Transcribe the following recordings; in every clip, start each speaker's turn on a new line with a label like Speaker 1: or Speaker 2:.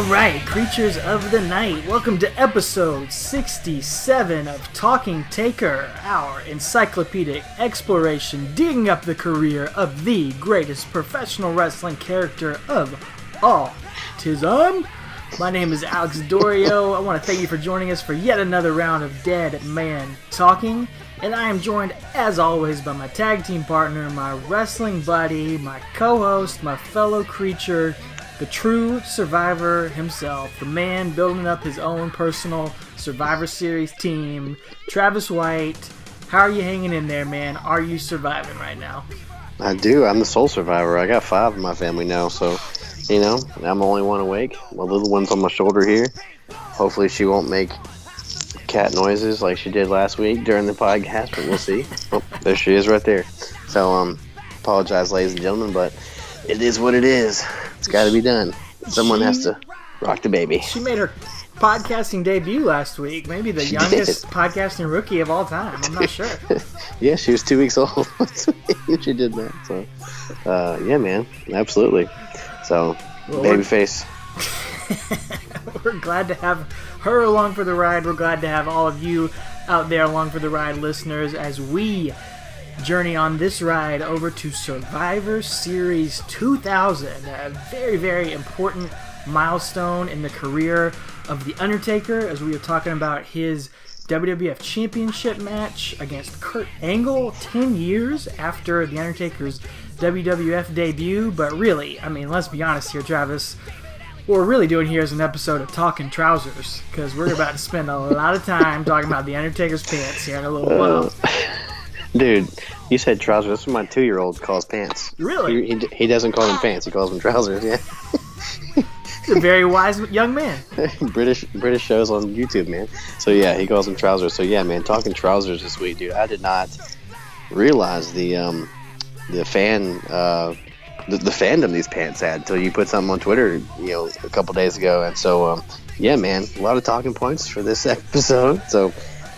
Speaker 1: Alright, creatures of the night, welcome to episode 67 of Talking Taker, our encyclopedic exploration digging up the career of the greatest professional wrestling character of all tism. My name is Alex Dorio. I want to thank you for joining us for yet another round of Dead Man Talking, and I am joined, as always, by my tag team partner, my wrestling buddy, my co-host, my fellow creature, the true survivor himself, the man building up his own personal Survivor Series team, Travis White. How are you hanging in there, man? Are you surviving right now?
Speaker 2: I do. I'm the sole survivor. I got 5 in my family now, so, I'm the only one awake. My little one's on my shoulder here. Hopefully she won't make cat noises like she did last week during the podcast, but we'll see. Oh, there she is right there. So, apologize, ladies and gentlemen, but it is what it is. It's got to be done. Someone has to rock the baby.
Speaker 1: She made her podcasting debut last week. Maybe the youngest podcasting rookie of all time. I'm not sure.
Speaker 2: Yeah, she was 2 weeks old when she did that. So, yeah, man. Absolutely. So, well, babyface.
Speaker 1: We're glad to have her along for the ride. We're glad to have all of you out there along for the ride, listeners, as we journey on this ride over to Survivor Series 2000, a very, very important milestone in the career of The Undertaker, as we are talking about his WWF Championship match against Kurt Angle 10 years after The Undertaker's WWF debut. But really, I mean, let's be honest here, Travis, what we're really doing here is an episode of Talking Trousers, because we're about to spend a lot of time talking about The Undertaker's pants here in a little while.
Speaker 2: Dude, you said trousers. That's what my 2-year-old calls pants.
Speaker 1: Really?
Speaker 2: He doesn't call them pants. He calls them trousers. Yeah.
Speaker 1: He's a very wise young man.
Speaker 2: British shows on YouTube, man. So yeah, he calls them trousers. So yeah, man, talking trousers this week, dude. I did not realize the fandom these pants had until you put something on Twitter, a couple days ago. And so yeah, man, a lot of talking points for this episode. So.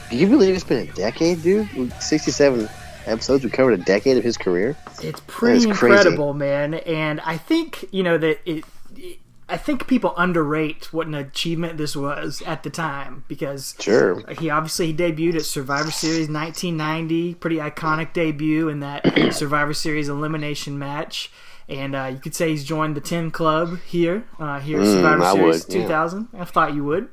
Speaker 2: Can you believe it's been a decade, dude? 67 episodes. We covered a decade of his career.
Speaker 1: It's pretty incredible, man. And I think, I think people underrate what an achievement this was at the time, because
Speaker 2: sure,
Speaker 1: he debuted at Survivor Series 1990, pretty iconic debut in that Survivor Series elimination match. And you could say he's joined the 10 Club here at Survivor Series 2000. Yeah. I thought you would.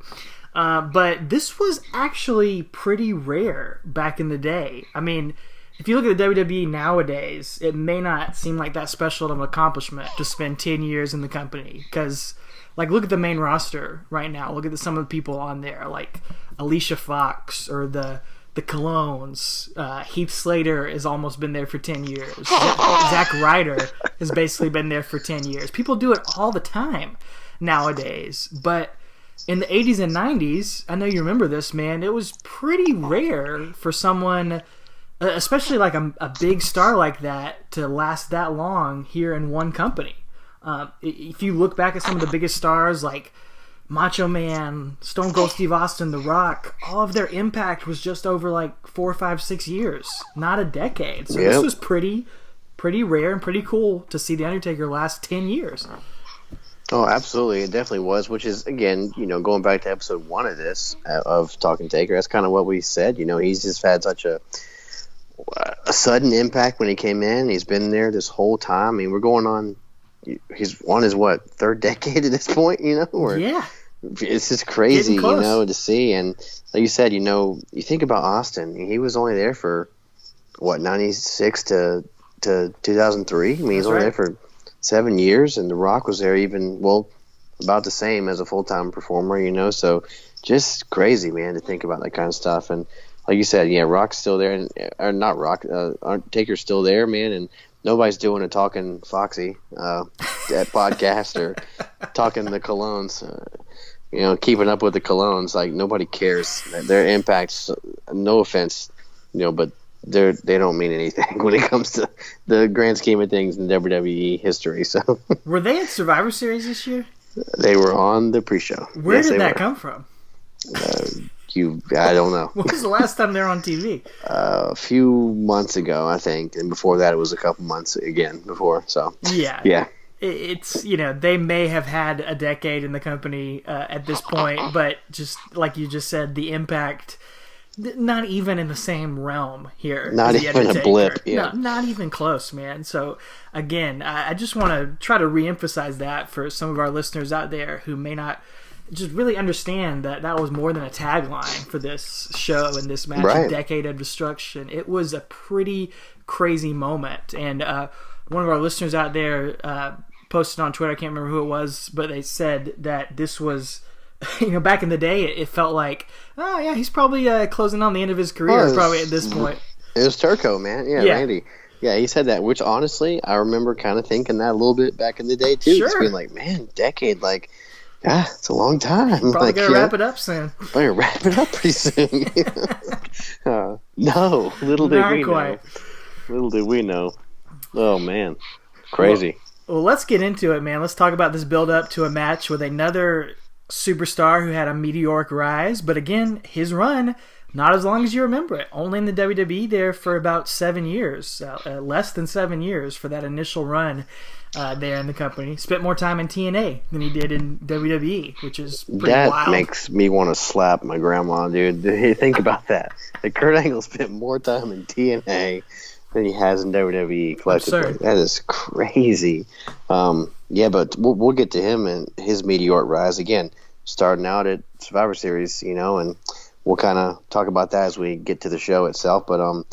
Speaker 1: But this was actually pretty rare back in the day. I mean, if you look at the WWE nowadays, it may not seem like that special of an accomplishment to spend 10 years in the company. Because, look at the main roster right now. Look at some of the people on there, like Alicia Fox or the Colognes. Heath Slater has almost been there for 10 years. Zack Ryder has basically been there for 10 years. People do it all the time nowadays. But in the 80s and 90s, I know you remember this, man, it was pretty rare for someone, especially like a big star like that, to last that long here in one company. If you look back at some of the biggest stars like Macho Man, Stone Cold Steve Austin, The Rock, all of their impact was just over 4, 5, 6 years, not a decade. So This was pretty rare and pretty cool to see The Undertaker last 10 years.
Speaker 2: Oh, absolutely. It definitely was, which is, again, going back to episode 1 of this, of Talking Taker, that's kind of what we said. He's just had such a sudden impact when he came in. He's been there this whole time. I mean, he's on his, 3rd decade at this point, Or,
Speaker 1: yeah.
Speaker 2: It's just crazy, to see. And like you said, you think about Austin. He was only there for, 96 to 2003? I mean, he's only there for 7 years, and The Rock was there about the same as a full-time performer, so just crazy, man, to think about that kind of stuff. And like you said, yeah, Rock's still there, or not Rock, Taker's still there, man, and nobody's doing a Talking Foxy that podcast or talking the Colognes, keeping up with the Colognes. Like, nobody cares. Their impacts, no offense, but they don't mean anything when it comes to the grand scheme of things in WWE history. So,
Speaker 1: were they at Survivor Series this year?
Speaker 2: They were on the pre-show.
Speaker 1: Where did that come from?
Speaker 2: I don't know.
Speaker 1: When was the last time they were on TV?
Speaker 2: A few months ago, I think, and before that, it was a couple months again before. So
Speaker 1: yeah. it's, they may have had a decade in the company at this point, but just like you just said, the impact, not even in the same realm here.
Speaker 2: Not even a blip. Yeah.
Speaker 1: No, not even close, man. So again, I just want to try to reemphasize that for some of our listeners out there who may not just really understand that was more than a tagline for this show and this match,
Speaker 2: right.
Speaker 1: A decade of destruction. It was a pretty crazy moment. And one of our listeners out there posted on Twitter, I can't remember who it was, but they said that this was, back in the day, it felt like, oh yeah, he's probably closing on the end of his career, probably at this point.
Speaker 2: It was Turco, man. Yeah, Randy. Yeah, he said that, which honestly, I remember kind of thinking that a little bit back in the day too.
Speaker 1: Sure.
Speaker 2: Just being like, man, decade, like, yeah, it's a long time.
Speaker 1: Probably gonna wrap it up soon.
Speaker 2: Better wrap it up pretty soon. No, little did we know. Little did we know. Oh man, crazy.
Speaker 1: Well, let's get into it, man. Let's talk about this build-up to a match with another superstar who had a meteoric rise. But again, his run, not as long as you remember it. Only in the WWE there for about 7 years. Less than 7 years for that initial run there in the company. Spent more time in TNA than he did in WWE, which is pretty wild.
Speaker 2: That makes me want to slap my grandma, dude. Think about that. Kurt Angle spent more time in TNA than he has in WWE collectively.
Speaker 1: Absurd.
Speaker 2: That is crazy. Yeah, but we'll get to him and his meteoric rise again, starting out at Survivor Series, and we'll kind of talk about that as we get to the show itself. But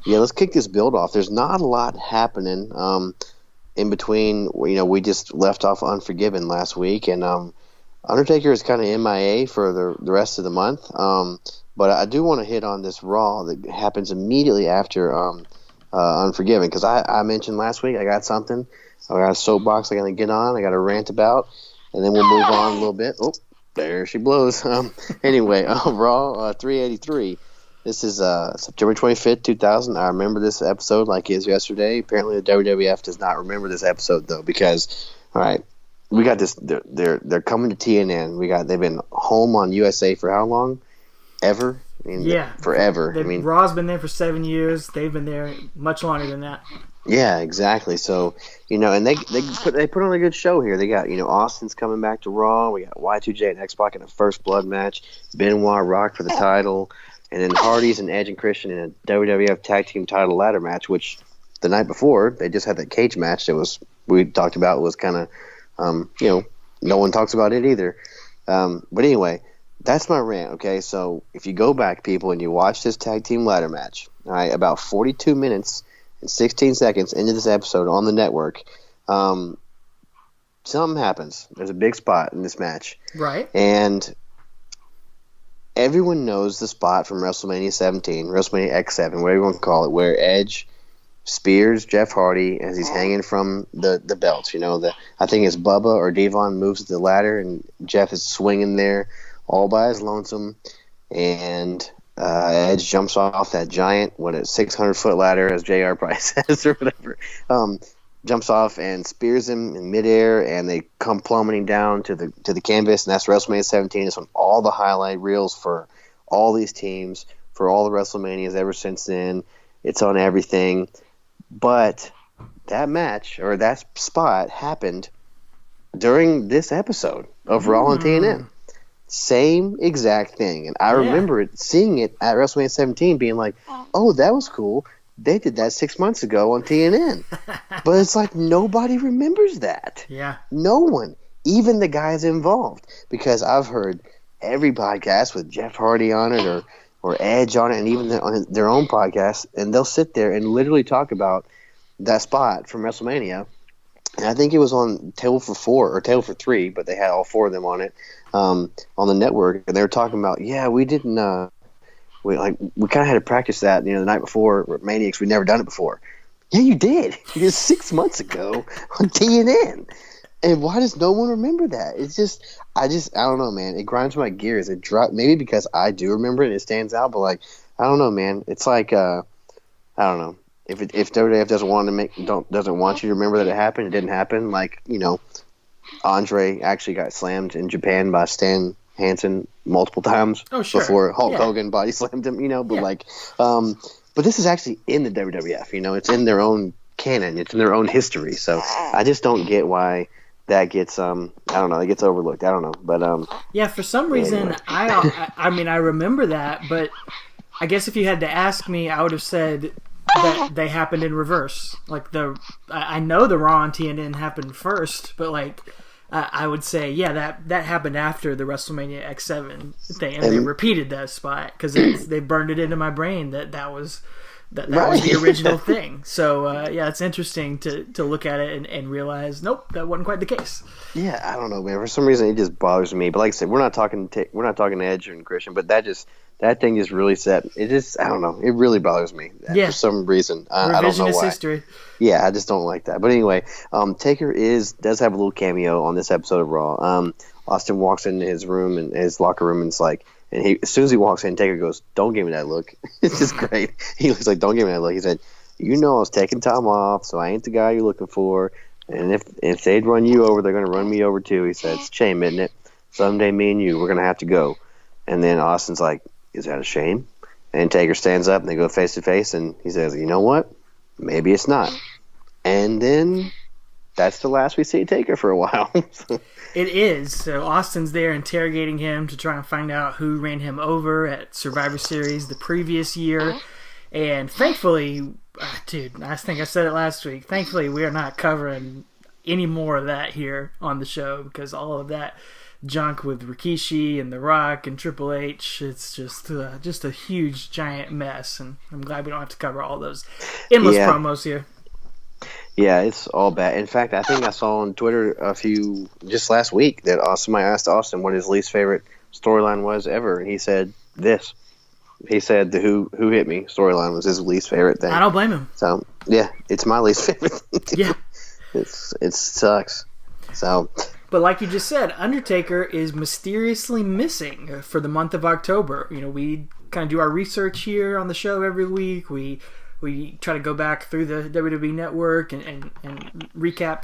Speaker 2: yeah, let's kick this build off. There's not a lot happening in between. We just left off Unforgiven last week, and Undertaker is kind of MIA for the rest of the month. But I do want to hit on this Raw that happens immediately after Unforgiven, because I mentioned last week I got something. I got a soapbox I got to get on. I got to rant about, and then we'll move on a little bit. Oh, there she blows. Anyway, Raw 383. This is September 25th, 2000. I remember this episode like it was yesterday. Apparently, the WWF does not remember this episode though, because all right, we got this. They're coming to TNN. They've been home on USA for how long? Ever? Forever.
Speaker 1: Raw's been there for 7 years. They've been there much longer than that.
Speaker 2: Yeah, exactly. So, and they put on a good show here. They got, Austin's coming back to Raw. We got Y2J and X-Pac in a first blood match. Benoit Rock for the title. And then Hardy's and Edge and Christian in a WWF Tag Team title ladder match, which the night before, they just had that cage match that we talked about was kind of, no one talks about it either. But anyway, that's my rant, okay? So if you go back, people, and you watch this tag team ladder match, all right, about 42 minutes and 16 seconds into this episode on the network, something happens. There's a big spot in this match.
Speaker 1: Right.
Speaker 2: And everyone knows the spot from WrestleMania 17, WrestleMania X7, whatever you want to call it, where Edge spears Jeff Hardy as he's hanging from the belts. I think it's Bubba or Devon moves the ladder, and Jeff is swinging there all by his lonesome, and Edge jumps off that giant, 600-foot ladder, as JR probably says, or whatever, jumps off and spears him in midair, and they come plummeting down to the canvas, and that's WrestleMania 17. It's on all the highlight reels for all these teams, for all the WrestleManias ever since then. It's on everything. But that match, or that spot, happened during this episode of Raw and TNN. Same exact thing. And I remember seeing it at WrestleMania 17 being like, oh, that was cool. They did that 6 months ago on TNN. But it's like nobody remembers that.
Speaker 1: Yeah.
Speaker 2: No one. Even the guys involved. Because I've heard every podcast with Jeff Hardy on it or Edge on it, and even on their own podcast, and they'll sit there and literally talk about that spot from WrestleMania. And I think it was on Table for 4 or Table for 3, but they had all 4 of them on it on the network, and they were talking about, we didn't we kind of had to practice that the night before Maniacs. We'd never done it before. Yeah, you did. You did 6 months ago on TNN. And why does no one remember that? It's just I don't know, man. It grinds my gears. It maybe because I do remember it and it stands out, but I don't know, man. It's like I don't know. If WWF doesn't want you to remember that it happened, it didn't happen. Andre actually got slammed in Japan by Stan Hansen multiple times before Hulk Hogan body slammed him. But this is actually in the WWF. It's in their own canon. It's in their own history. So I just don't get why that gets I don't know, it gets overlooked. I don't know, but
Speaker 1: yeah, for some reason
Speaker 2: anyway.
Speaker 1: I mean I remember that, but I guess if you had to ask me, I would have said that they happened in reverse. Like I know the Raw and TNN happened first, but like I would say that happened after the WrestleMania X7 thing, and they repeated that spot because they burned it into my brain that was. That was the original thing. So, it's interesting to look at it and realize, nope, that wasn't quite the case.
Speaker 2: Yeah, I don't know, man. For some reason, it just bothers me. But like I said, we're not talking Edge and Christian, but that thing just really I don't know. It really bothers me for some reason. I don't know why. History. Yeah, I just don't like that. But anyway, Taker does have a little cameo on this episode of Raw. Austin walks into his room and his locker room, and it's like. And as soon as he walks in, Taker goes, "Don't give me that look." It's just great. He looks like, "Don't give me that look." He said, I was taking time off, so I ain't the guy you're looking for. And if they'd run you over, they're going to run me over too." He said, "It's a shame, isn't it? Someday me and you, we're going to have to go." And then Austin's like, "Is that a shame?" And Taker stands up, and they go face to face, and he says, "You know what? Maybe it's not." And then that's the last we see Taker for a while.
Speaker 1: It is. So Austin's there interrogating him to try and find out who ran him over at Survivor Series the previous year. And thankfully, dude, I think I said it last week, thankfully we are not covering any more of that here on the show because all of that junk with Rikishi and The Rock and Triple H, it's just a huge, giant mess. And I'm glad we don't have to cover all those endless promos here.
Speaker 2: Yeah, it's all bad. In fact, I think I saw on Twitter just last week that somebody asked Austin what his least favorite storyline was ever, and he said this. He said the Who Hit Me storyline was his least favorite thing.
Speaker 1: I don't blame him.
Speaker 2: So yeah, it's my least favorite thing too. Yeah, it sucks. So,
Speaker 1: but like you just said, Undertaker is mysteriously missing for the month of October. We kind of do our research here on the show every week. We try to go back through the WWE Network and recap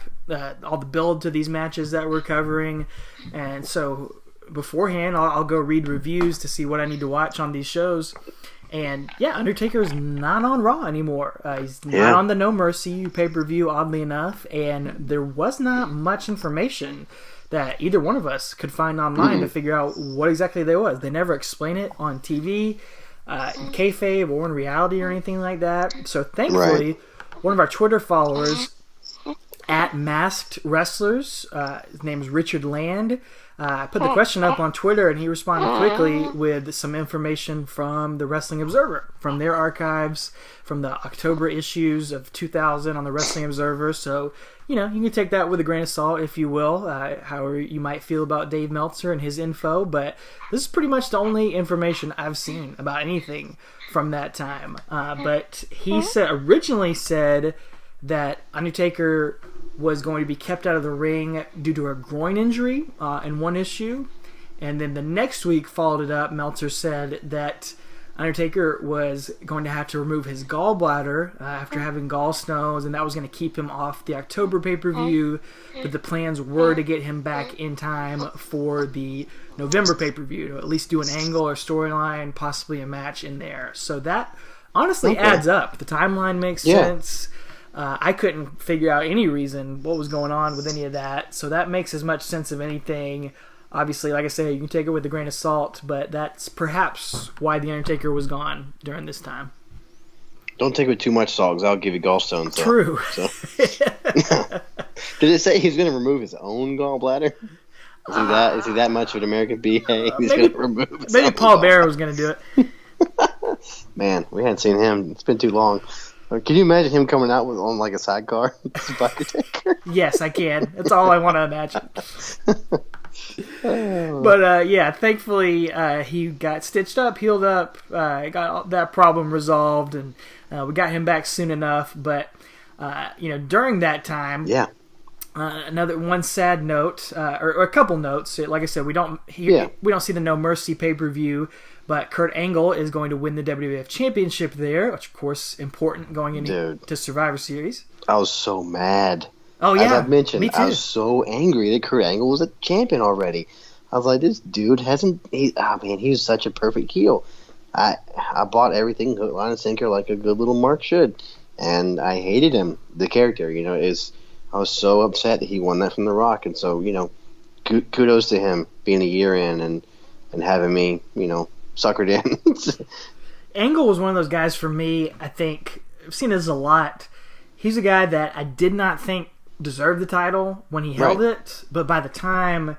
Speaker 1: all the build to these matches that we're covering. And so beforehand, I'll go read reviews to see what I need to watch on these shows. And yeah, Undertaker is not on Raw anymore. He's not on the No Mercy pay-per-view, oddly enough. And there was not much information that either one of us could find online to figure out what exactly they was. They never explain it on TV. In kayfabe or in reality or anything like that. So thankfully, one of our Twitter followers at Masked Wrestlers, his name is Richard Land, put the question up on Twitter and he responded quickly with some information from the Wrestling Observer, from their archives, from the October issues of 2000 on the Wrestling Observer. So, you can take that with a grain of salt, if you will, however you might feel about Dave Meltzer and his info, but this is pretty much the only information I've seen about anything from that time. But he originally said that Undertaker was going to be kept out of the ring due to a groin injury in one issue, and then the next week followed it up. Meltzer said that Undertaker was going to have to remove his gallbladder after having gallstones, and that was going to keep him off the October pay-per-view, but the plans were to get him back in time for the November pay-per-view, to at least do an angle or storyline, possibly a match in there. So that honestly adds up. The timeline makes sense. I couldn't figure out any reason what was going on with any of that, so that makes as much sense of anything. Obviously, like I say, you can take it with a grain of salt, but that's perhaps why The Undertaker was gone during this time.
Speaker 2: Don't take it with too much salt, because I'll give you gallstones.
Speaker 1: True.
Speaker 2: So. Did it say he's going to remove his own gallbladder? Is he that much of an American BA? He's going to remove his
Speaker 1: maybe
Speaker 2: own
Speaker 1: Paul Bearer was going to do it.
Speaker 2: Man, we hadn't seen him. It's been too long. Can you imagine him coming out on like a sidecar?
Speaker 1: Yes, I can. That's all I want to imagine. But thankfully he got stitched up, healed up, got that problem resolved, and we got him back soon enough. But during that time, another one sad note, or a couple notes. Like I said, we don't see the No Mercy pay-per-view, but Kurt Angle is going to win the WWF Championship there, which of course important going into Survivor Series.
Speaker 2: I was so mad.
Speaker 1: Oh yeah,
Speaker 2: as I've mentioned,
Speaker 1: me too.
Speaker 2: I was so angry that Kurt Angle was a champion already. I was like, this dude hasn't. He was such a perfect heel. I bought everything hook, line, and sinker like a good little Mark should, and I hated him, the character. I was so upset that he won that from The Rock, and so kudos to him being a year in and having me suckered in.
Speaker 1: Angle was one of those guys for me. I think I've seen this a lot. He's a guy that I did not think deserved the title when he held it, but by the time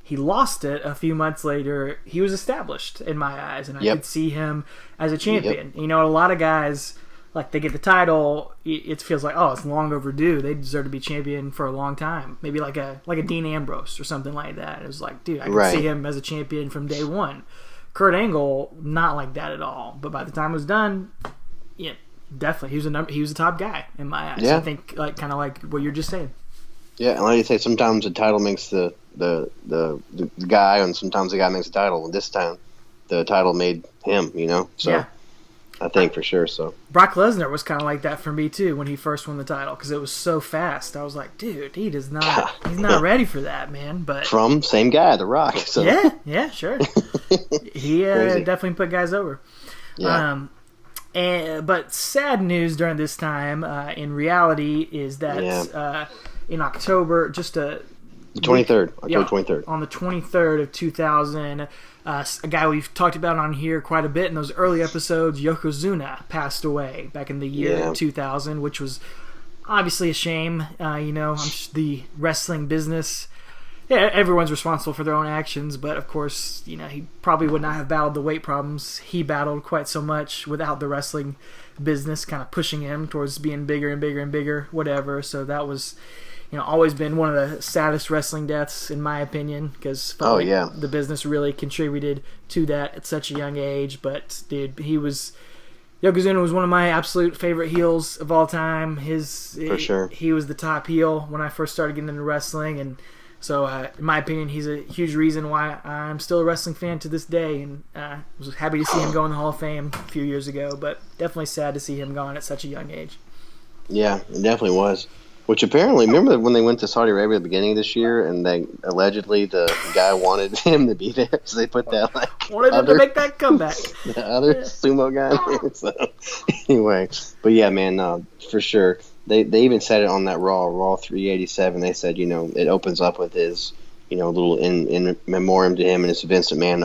Speaker 1: he lost it a few months later, he was established in my eyes, and I could see him as a champion. A lot of guys, like, they get the title, it feels like, oh, it's long overdue. They deserve to be champion for a long time. Maybe like a Dean Ambrose or something like that. It was like, dude, I can see him as a champion from day one. Kurt Angle, not like that at all. But by the time it was done, definitely he was a top guy in my eyes. I think kind of like what you're just saying.
Speaker 2: Yeah, and like you say, sometimes the title makes the guy, and sometimes the guy makes the title. And this time, the title made him. So I think for sure. So
Speaker 1: Brock Lesnar was kind of like that for me too when he first won the title, because it was so fast. I was like, dude, he's not ready for that, man. But
Speaker 2: from same guy, The Rock. So.
Speaker 1: Yeah, sure. He definitely put guys over.
Speaker 2: Yeah.
Speaker 1: But sad news during this time, in reality, is that in October, the
Speaker 2: 23rd, October 23rd.
Speaker 1: On the 23rd of 2000, a guy we've talked about on here quite a bit in those early episodes, Yokozuna, passed away back in the year 2000, which was obviously a shame. The wrestling business, everyone's responsible for their own actions, but of course, he probably would not have battled the weight problems he battled quite so much without the wrestling business kind of pushing him towards being bigger and bigger and bigger, whatever. So that was always been one of the saddest wrestling deaths in my opinion, because the business really contributed to that at such a young age. But dude, Yokozuna was one of my absolute favorite heels of all time.
Speaker 2: For sure.
Speaker 1: He was the top heel when I first started getting into wrestling, and so in my opinion, he's a huge reason why I'm still a wrestling fan to this day, and was happy to see him go in the Hall of Fame a few years ago, but definitely sad to see him gone at such a young age. Yeah,
Speaker 2: it definitely was. Which apparently, remember when they went to Saudi Arabia at the beginning of this year, and they allegedly the guy wanted him to be there, so they put that
Speaker 1: wanted him to make that comeback.
Speaker 2: The other sumo guy. So anyway, but yeah, man, for sure. They even said it on that Raw 387. They said it opens up with his little in memoriam to him and his Vince McMahon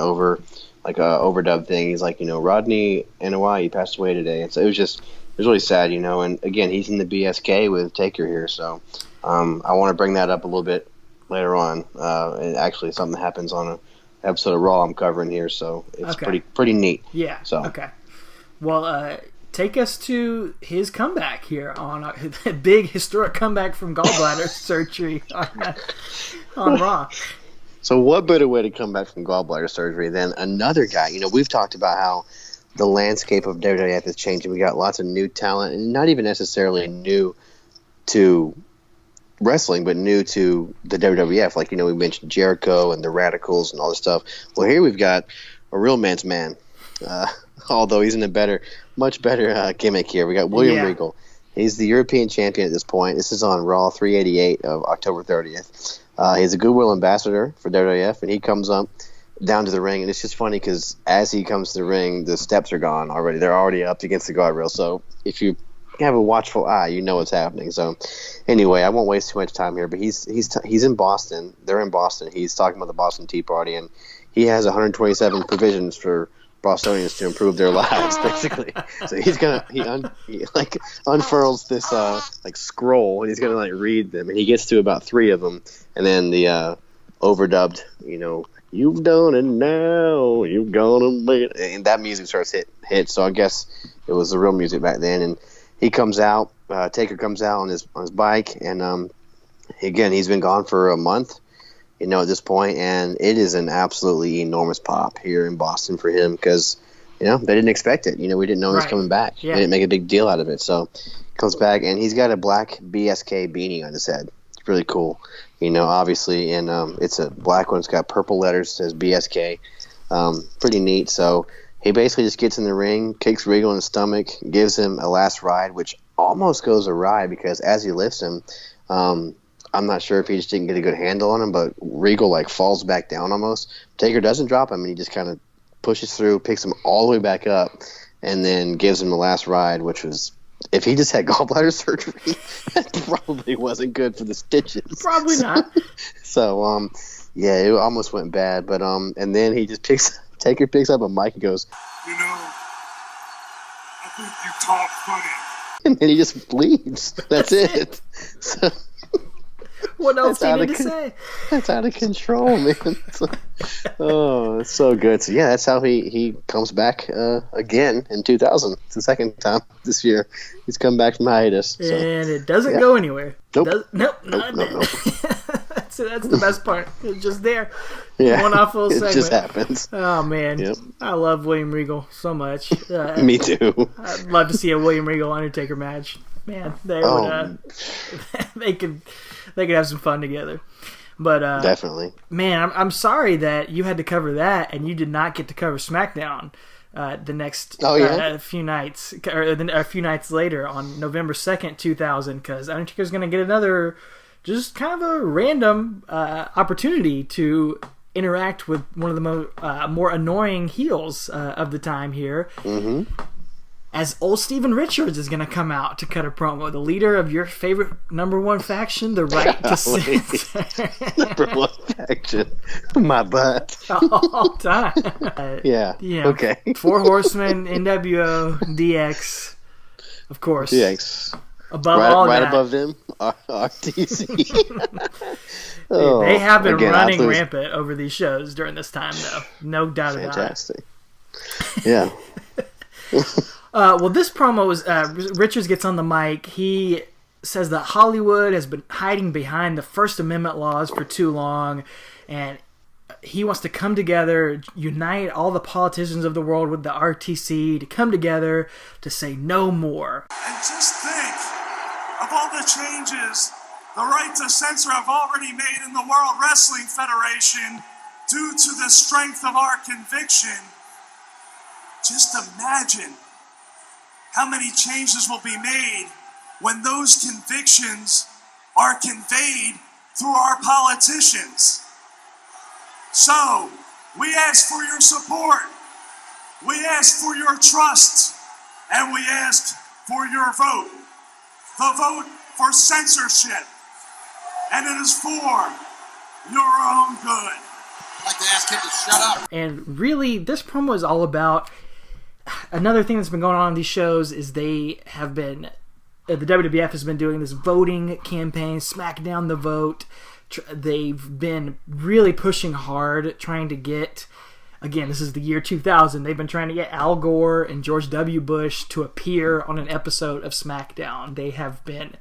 Speaker 2: overdub thing. He's like Rodney Anoa'i passed away today, and so it was really sad, and again, he's in the BSK with Taker here, so I want to bring that up a little bit later on. And actually, something happens on an episode of Raw I'm covering here, so it's pretty neat.
Speaker 1: Yeah.
Speaker 2: So
Speaker 1: okay. Well, take us to his comeback here on a big historic comeback from gallbladder surgery on Raw.
Speaker 2: So, what better way to come back from gallbladder surgery than another guy? We've talked about how the landscape of WWF is changing. We got lots of new talent, and not even necessarily new to wrestling, but new to the WWF. Like, we mentioned Jericho and the Radicals and all this stuff. Well, here we've got a real man's man, although he's in a much better gimmick here. We got William Regal. He's the European champion at this point. This is on Raw 388 of October 30th. He's a goodwill ambassador for WWF, and he comes up down to the ring, and it's just funny because as he comes to the ring, the steps are gone already. They're already up against the guardrail, so if you have a watchful eye, you know what's happening. So anyway, I won't waste too much time here, but he's in Boston. They're in Boston. He's talking about the Boston Tea Party, and he has 127 provisions for Bostonians to improve their lives, basically. So he unfurls this scroll, and he's gonna read them, and he gets to about 3 of them, and then the overdubbed, you've done it now, you've gonna be it. And that music starts hit. So I guess it was the real music back then. And he comes out, Taker comes out on his bike, and again, he's been gone for a month, at this point, and it is an absolutely enormous pop here in Boston for him because, they didn't expect it. We didn't know he was coming back. Yeah. They didn't make a big deal out of it. So he comes back, and he's got a black BSK beanie on his head. It's really cool. Obviously, and it's a black one. It's got purple letters, says BSK. Pretty neat. So he basically just gets in the ring, kicks Regal in the stomach, gives him a last ride, which almost goes awry because as he lifts him, I'm not sure if he just didn't get a good handle on him, but Regal falls back down almost. Taker doesn't drop him, and he just kind of pushes through, picks him all the way back up, and then gives him the last ride, which was if he just had gallbladder surgery, that probably wasn't good for the stitches.
Speaker 1: Probably not.
Speaker 2: So, yeah, it almost went bad. But and then he just Taker picks up a mic and goes,
Speaker 3: "You know, I think you talk funny."
Speaker 2: And then he just leaves. That's it. So,
Speaker 1: what else do you need to say?
Speaker 2: That's out of control, man. It's so good. So yeah, that's how he comes back again in 2000. It's the second time this year he's come back from hiatus. So.
Speaker 1: And it doesn't go anywhere.
Speaker 2: Nope.
Speaker 1: Nope. That's the best part. It's just there.
Speaker 2: Yeah.
Speaker 1: One off little segment.
Speaker 2: It just happens.
Speaker 1: Oh man,
Speaker 2: Yep.
Speaker 1: I love William Regal so much.
Speaker 2: Me too.
Speaker 1: I'd love to see a William Regal Undertaker match. Man, they would. They could have some fun together. But
Speaker 2: definitely,
Speaker 1: man, I'm sorry that you had to cover that and you did not get to cover SmackDown the next few nights, or a few nights later on November 2nd, 2000, because Undertaker's going to get another just kind of a random opportunity to interact with one of the more annoying heels of the time here.
Speaker 2: Mm-hmm.
Speaker 1: As old Steven Richards is going to come out to cut a promo, the leader of your favorite number one faction, the Right to Censor.
Speaker 2: Number one faction, my butt.
Speaker 1: All time.
Speaker 2: Yeah. Okay.
Speaker 1: 4 Horsemen, NWO, DX, of course.
Speaker 2: DX.
Speaker 1: Above all
Speaker 2: right
Speaker 1: that.
Speaker 2: above them, RTC.
Speaker 1: They have been running rampant over these shows during this time, though. No doubt about it.
Speaker 2: Fantastic. Yeah.
Speaker 1: Well, this promo is Richards gets on the mic. He says that Hollywood has been hiding behind the First Amendment laws for too long, and he wants to come together, unite all the politicians of the world with the RTC to come together to say no more.
Speaker 3: And just think of all the changes the Right to Censor have already made in the World Wrestling Federation due to the strength of our conviction. Just imagine how many changes will be made when those convictions are conveyed through our politicians. So, we ask for your support, we ask for your trust, and we ask for your vote. The vote for censorship, and it is for your own good.
Speaker 4: I'd like to ask him to shut up.
Speaker 1: And really, this promo is all about another thing that's been going on in these shows is they have been, the WWF has been doing this voting campaign, Smack Down the Vote. They've been really pushing hard, trying to get, again, this is the year 2000, they've been trying to get Al Gore and George W. Bush to appear on an episode of SmackDown. They have been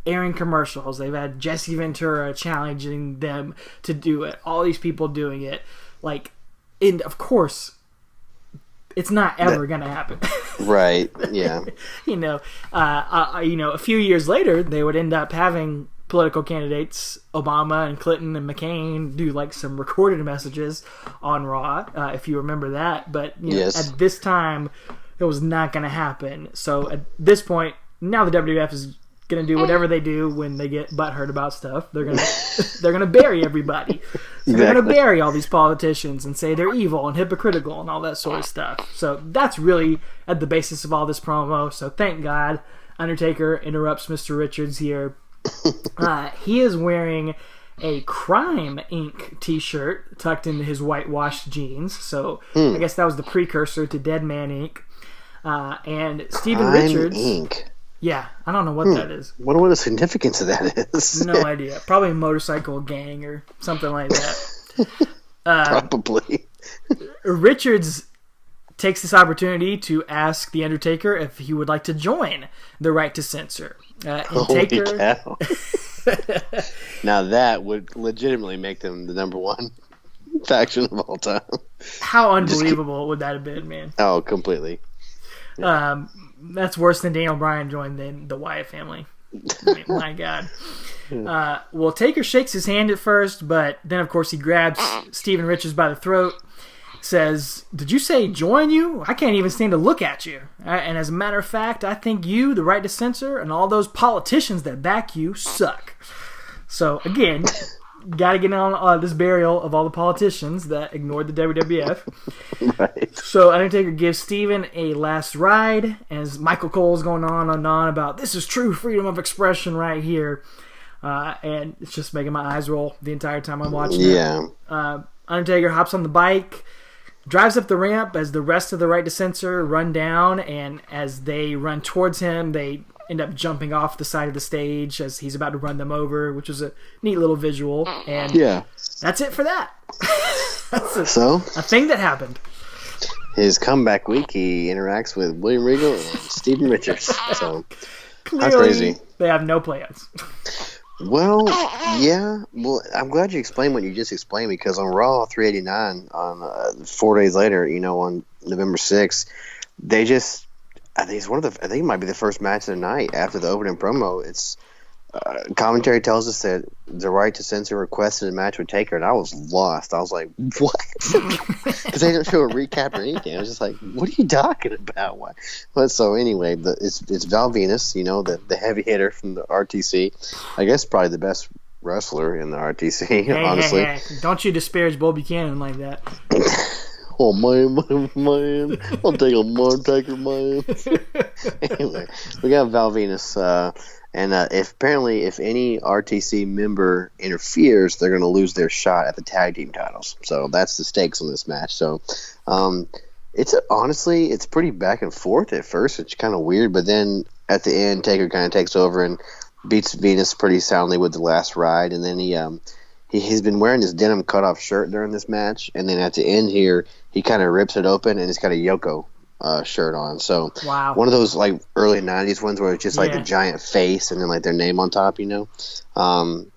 Speaker 1: airing commercials. They've had Jesse Ventura challenging them to do it. All these people doing it. And of course, it's not ever going to happen.
Speaker 2: Right, yeah.
Speaker 1: A few years later, they would end up having political candidates, Obama and Clinton and McCain, do some recorded messages on Raw, if you remember that. But
Speaker 2: yes.
Speaker 1: At this time, it was not going to happen. So at this point, now the WWF is going to do whatever they do when they get butthurt about stuff. They're gonna bury everybody. So they're gonna bury all these politicians and say they're evil and hypocritical and all that sort of stuff. So that's really at the basis of all this promo. So thank God Undertaker interrupts Mr. Richards here. He is wearing a Crime Inc. t-shirt tucked into his whitewashed jeans. So I guess that was the precursor to Dead Man Inc. And Steven Richards.
Speaker 2: Inc.
Speaker 1: Yeah, I don't know what that is.
Speaker 2: Wonder what the significance of that is.
Speaker 1: No idea. Probably a motorcycle gang or something like that.
Speaker 2: Probably.
Speaker 1: Richards takes this opportunity to ask The Undertaker if he would like to join the Right to Censor.
Speaker 2: Holy cow. Now that would legitimately make them the number one faction of all time.
Speaker 1: How unbelievable would that have been, man?
Speaker 2: Oh, completely.
Speaker 1: Yeah. That's worse than Daniel Bryan joined the Wyatt family. I mean, my God. Well, Taker shakes his hand at first, but then, of course, he grabs Steven Richards by the throat, says, "Did you say join you? I can't even stand to look at you. And as a matter of fact, I think you, the Right to Censor, and all those politicians that back you suck." So, again, got to get on this burial of all the politicians that ignored the WWF.
Speaker 2: Right.
Speaker 1: So Undertaker gives Steven a last ride, as Michael Cole's going on and on about, this is true freedom of expression right here. And it's just making my eyes roll the entire time I'm watching it. Undertaker hops on the bike, drives up the ramp as the rest of the right to censor run down, and as they run towards him, they end up jumping off the side of the stage as he's about to run them over, which was a neat little visual. And that's it for that. That's a thing that happened.
Speaker 2: His comeback week, he interacts with William Regal and Steven Richards. So
Speaker 1: clearly,
Speaker 2: that's crazy.
Speaker 1: They have no plans.
Speaker 2: Well, yeah. Well, I'm glad you explained what you just explained, because on Raw 389, on 4 days later, on November 6th, they just, I think it might be the first match of the night after the opening promo. It's commentary tells us that the right to censor requested a match with Taker, and I was lost. I was like, what? Because they didn't show a recap or anything. I was just like, what are you talking about? Why? But so anyway, it's Val Venus, the heavy hitter from the RTC. I guess probably the best wrestler in the RTC, honestly.
Speaker 1: Hey. Don't you disparage Bull Buchanan like that.
Speaker 2: Oh, man. I'll take a Taker, man. Anyway, we got Val Venus, and if any RTC member interferes, they're going to lose their shot at the tag team titles. So that's the stakes on this match. So it's pretty back and forth at first. It's kind of weird, but then at the end, Taker kind of takes over and beats Venus pretty soundly with the last ride. And then he's been wearing his denim cutoff shirt during this match, and then at the end here, he kind of rips it open and he's got a Yoko shirt on. So
Speaker 1: wow.
Speaker 2: One of those like early 90s ones where it's just like the giant face and then like their name on top,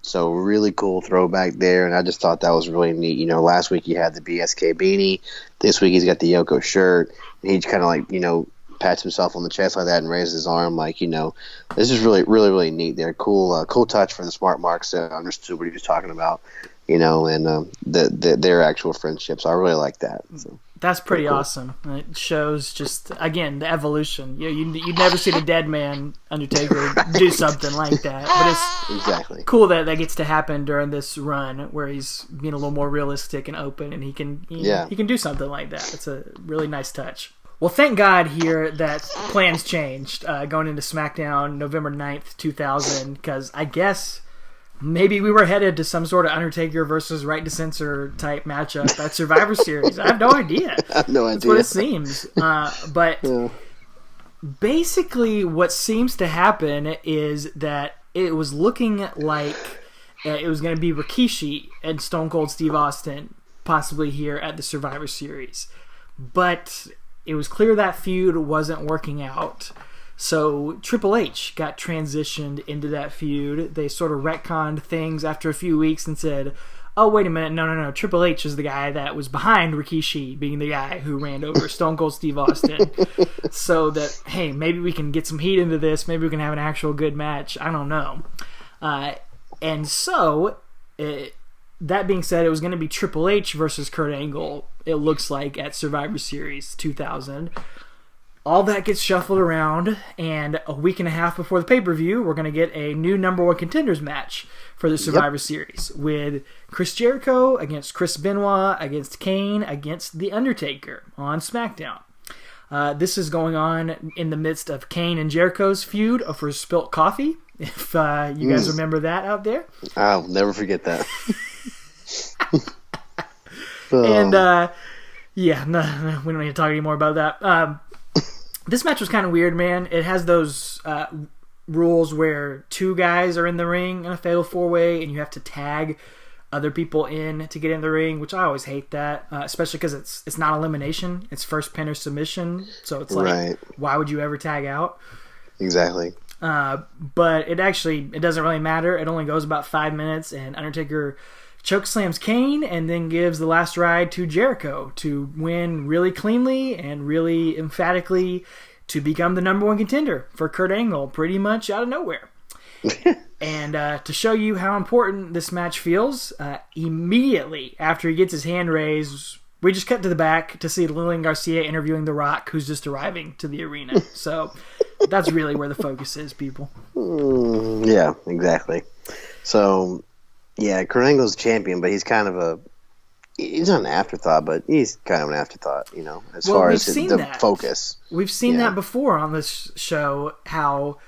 Speaker 2: so really cool throwback there, and I just thought that was really neat. Last week he had the BSK beanie, this week he's got the Yoko shirt, and he kind of like pats himself on the chest like that and raises his arm like, this is really, really, really neat there. Cool touch for the Smart Marks that understood what he was talking about, and their actual friendships. I really like that. So.
Speaker 1: That's pretty awesome. It shows just, again, the evolution. You'd never see the dead man Undertaker do something like that. But it's
Speaker 2: exactly
Speaker 1: cool that gets to happen during this run where he's being a little more realistic and open, and he can do something like that. It's a really nice touch. Well, thank God here that plans changed going into SmackDown November 9th, 2000, because I guess maybe we were headed to some sort of Undertaker versus Right to Censor type matchup at Survivor Series. I have no idea.
Speaker 2: I have no idea.
Speaker 1: That's what it seems. But basically what seems to happen is that it was looking like it was going to be Rikishi and Stone Cold Steve Austin possibly here at the Survivor Series. But it was clear that feud wasn't working out. So Triple H got transitioned into that feud. They sort of retconned things after a few weeks and said, oh, wait a minute, no. Triple H is the guy that was behind Rikishi being the guy who ran over Stone Cold Steve Austin. So that, hey, maybe we can get some heat into this. Maybe we can have an actual good match. I don't know. And so, that being said, it was going to be Triple H versus Kurt Angle, it looks like, at Survivor Series 2000. All that gets shuffled around, and a week and a half before the pay-per-view, we're going to get a new number one contenders match for the Survivor Series with Chris Jericho against Chris Benoit against Kane against The Undertaker on SmackDown. This is going on in the midst of Kane and Jericho's feud over spilt coffee, if you guys remember that out there.
Speaker 2: I'll never forget that.
Speaker 1: And, no, we don't need to talk anymore about that. This match was kind of weird, man. It has those rules where two guys are in the ring in a fatal four-way, and you have to tag other people in to get in the ring, which I always hate that, especially because it's not elimination. It's first pin or submission, so it's like, why would you ever tag out?
Speaker 2: Exactly.
Speaker 1: But it doesn't really matter. It only goes about 5 minutes, and Undertaker chokeslams Kane and then gives the last ride to Jericho to win really cleanly and really emphatically to become the number one contender for Kurt Angle pretty much out of nowhere. And to show you how important this match feels, immediately after he gets his hand raised, we just cut to the back to see Lillian Garcia interviewing The Rock, who's just arriving to the arena. So that's really where the focus is, people.
Speaker 2: Yeah, exactly. So Yeah, Kurt Angle's champion, but he's kind of he's not an afterthought, but he's kind of an afterthought, as far as the focus.
Speaker 1: We've seen that before on this show, how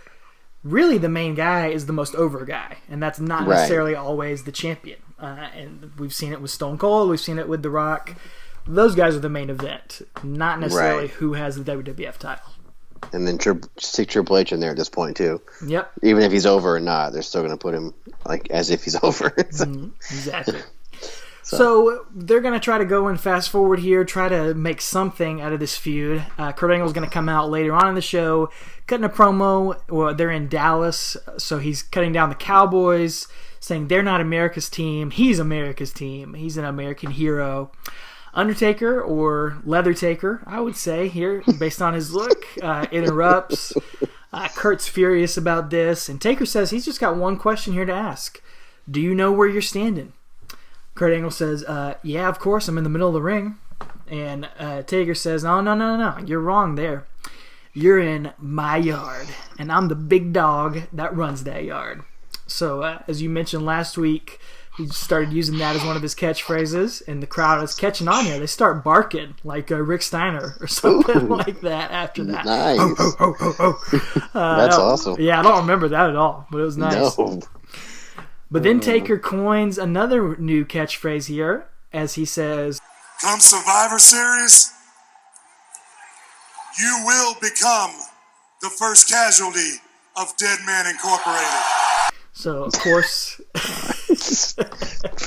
Speaker 1: really the main guy is the most over guy, and that's not necessarily always the champion. And we've seen it with Stone Cold, we've seen it with The Rock. Those guys are the main event, not necessarily who has the WWF title.
Speaker 2: And then stick Triple H in there at this point too.
Speaker 1: Yep.
Speaker 2: Even if he's over or not, they're still going to put him as if he's over.
Speaker 1: Exactly. So they're going to try to go and fast forward here, try to make something out of this feud. Kurt Angle's going to come out later on in the show, cutting a promo. Well, they're in Dallas, so he's cutting down the Cowboys, saying they're not America's team. He's America's team. He's an American hero. Undertaker, or Leathertaker, I would say here, based on his look, interrupts. Kurt's furious about this, and Taker says he's just got one question here to ask. Do you know where you're standing? Kurt Angle says, yeah, of course, I'm in the middle of the ring. And Taker says, no, you're wrong there. You're in my yard, and I'm the big dog that runs that yard. So, as you mentioned last week, he started using that as one of his catchphrases, and the crowd is catching on here. They start barking like Rick Steiner or something like that after that.
Speaker 2: Nice.
Speaker 1: That's
Speaker 2: awesome.
Speaker 1: Yeah, I don't remember that at all, but it was nice.
Speaker 2: No.
Speaker 1: But then Taker coins another new catchphrase here as he says,
Speaker 3: come Survivor Series, you will become the first casualty of Dead Man Incorporated.
Speaker 1: So, of course...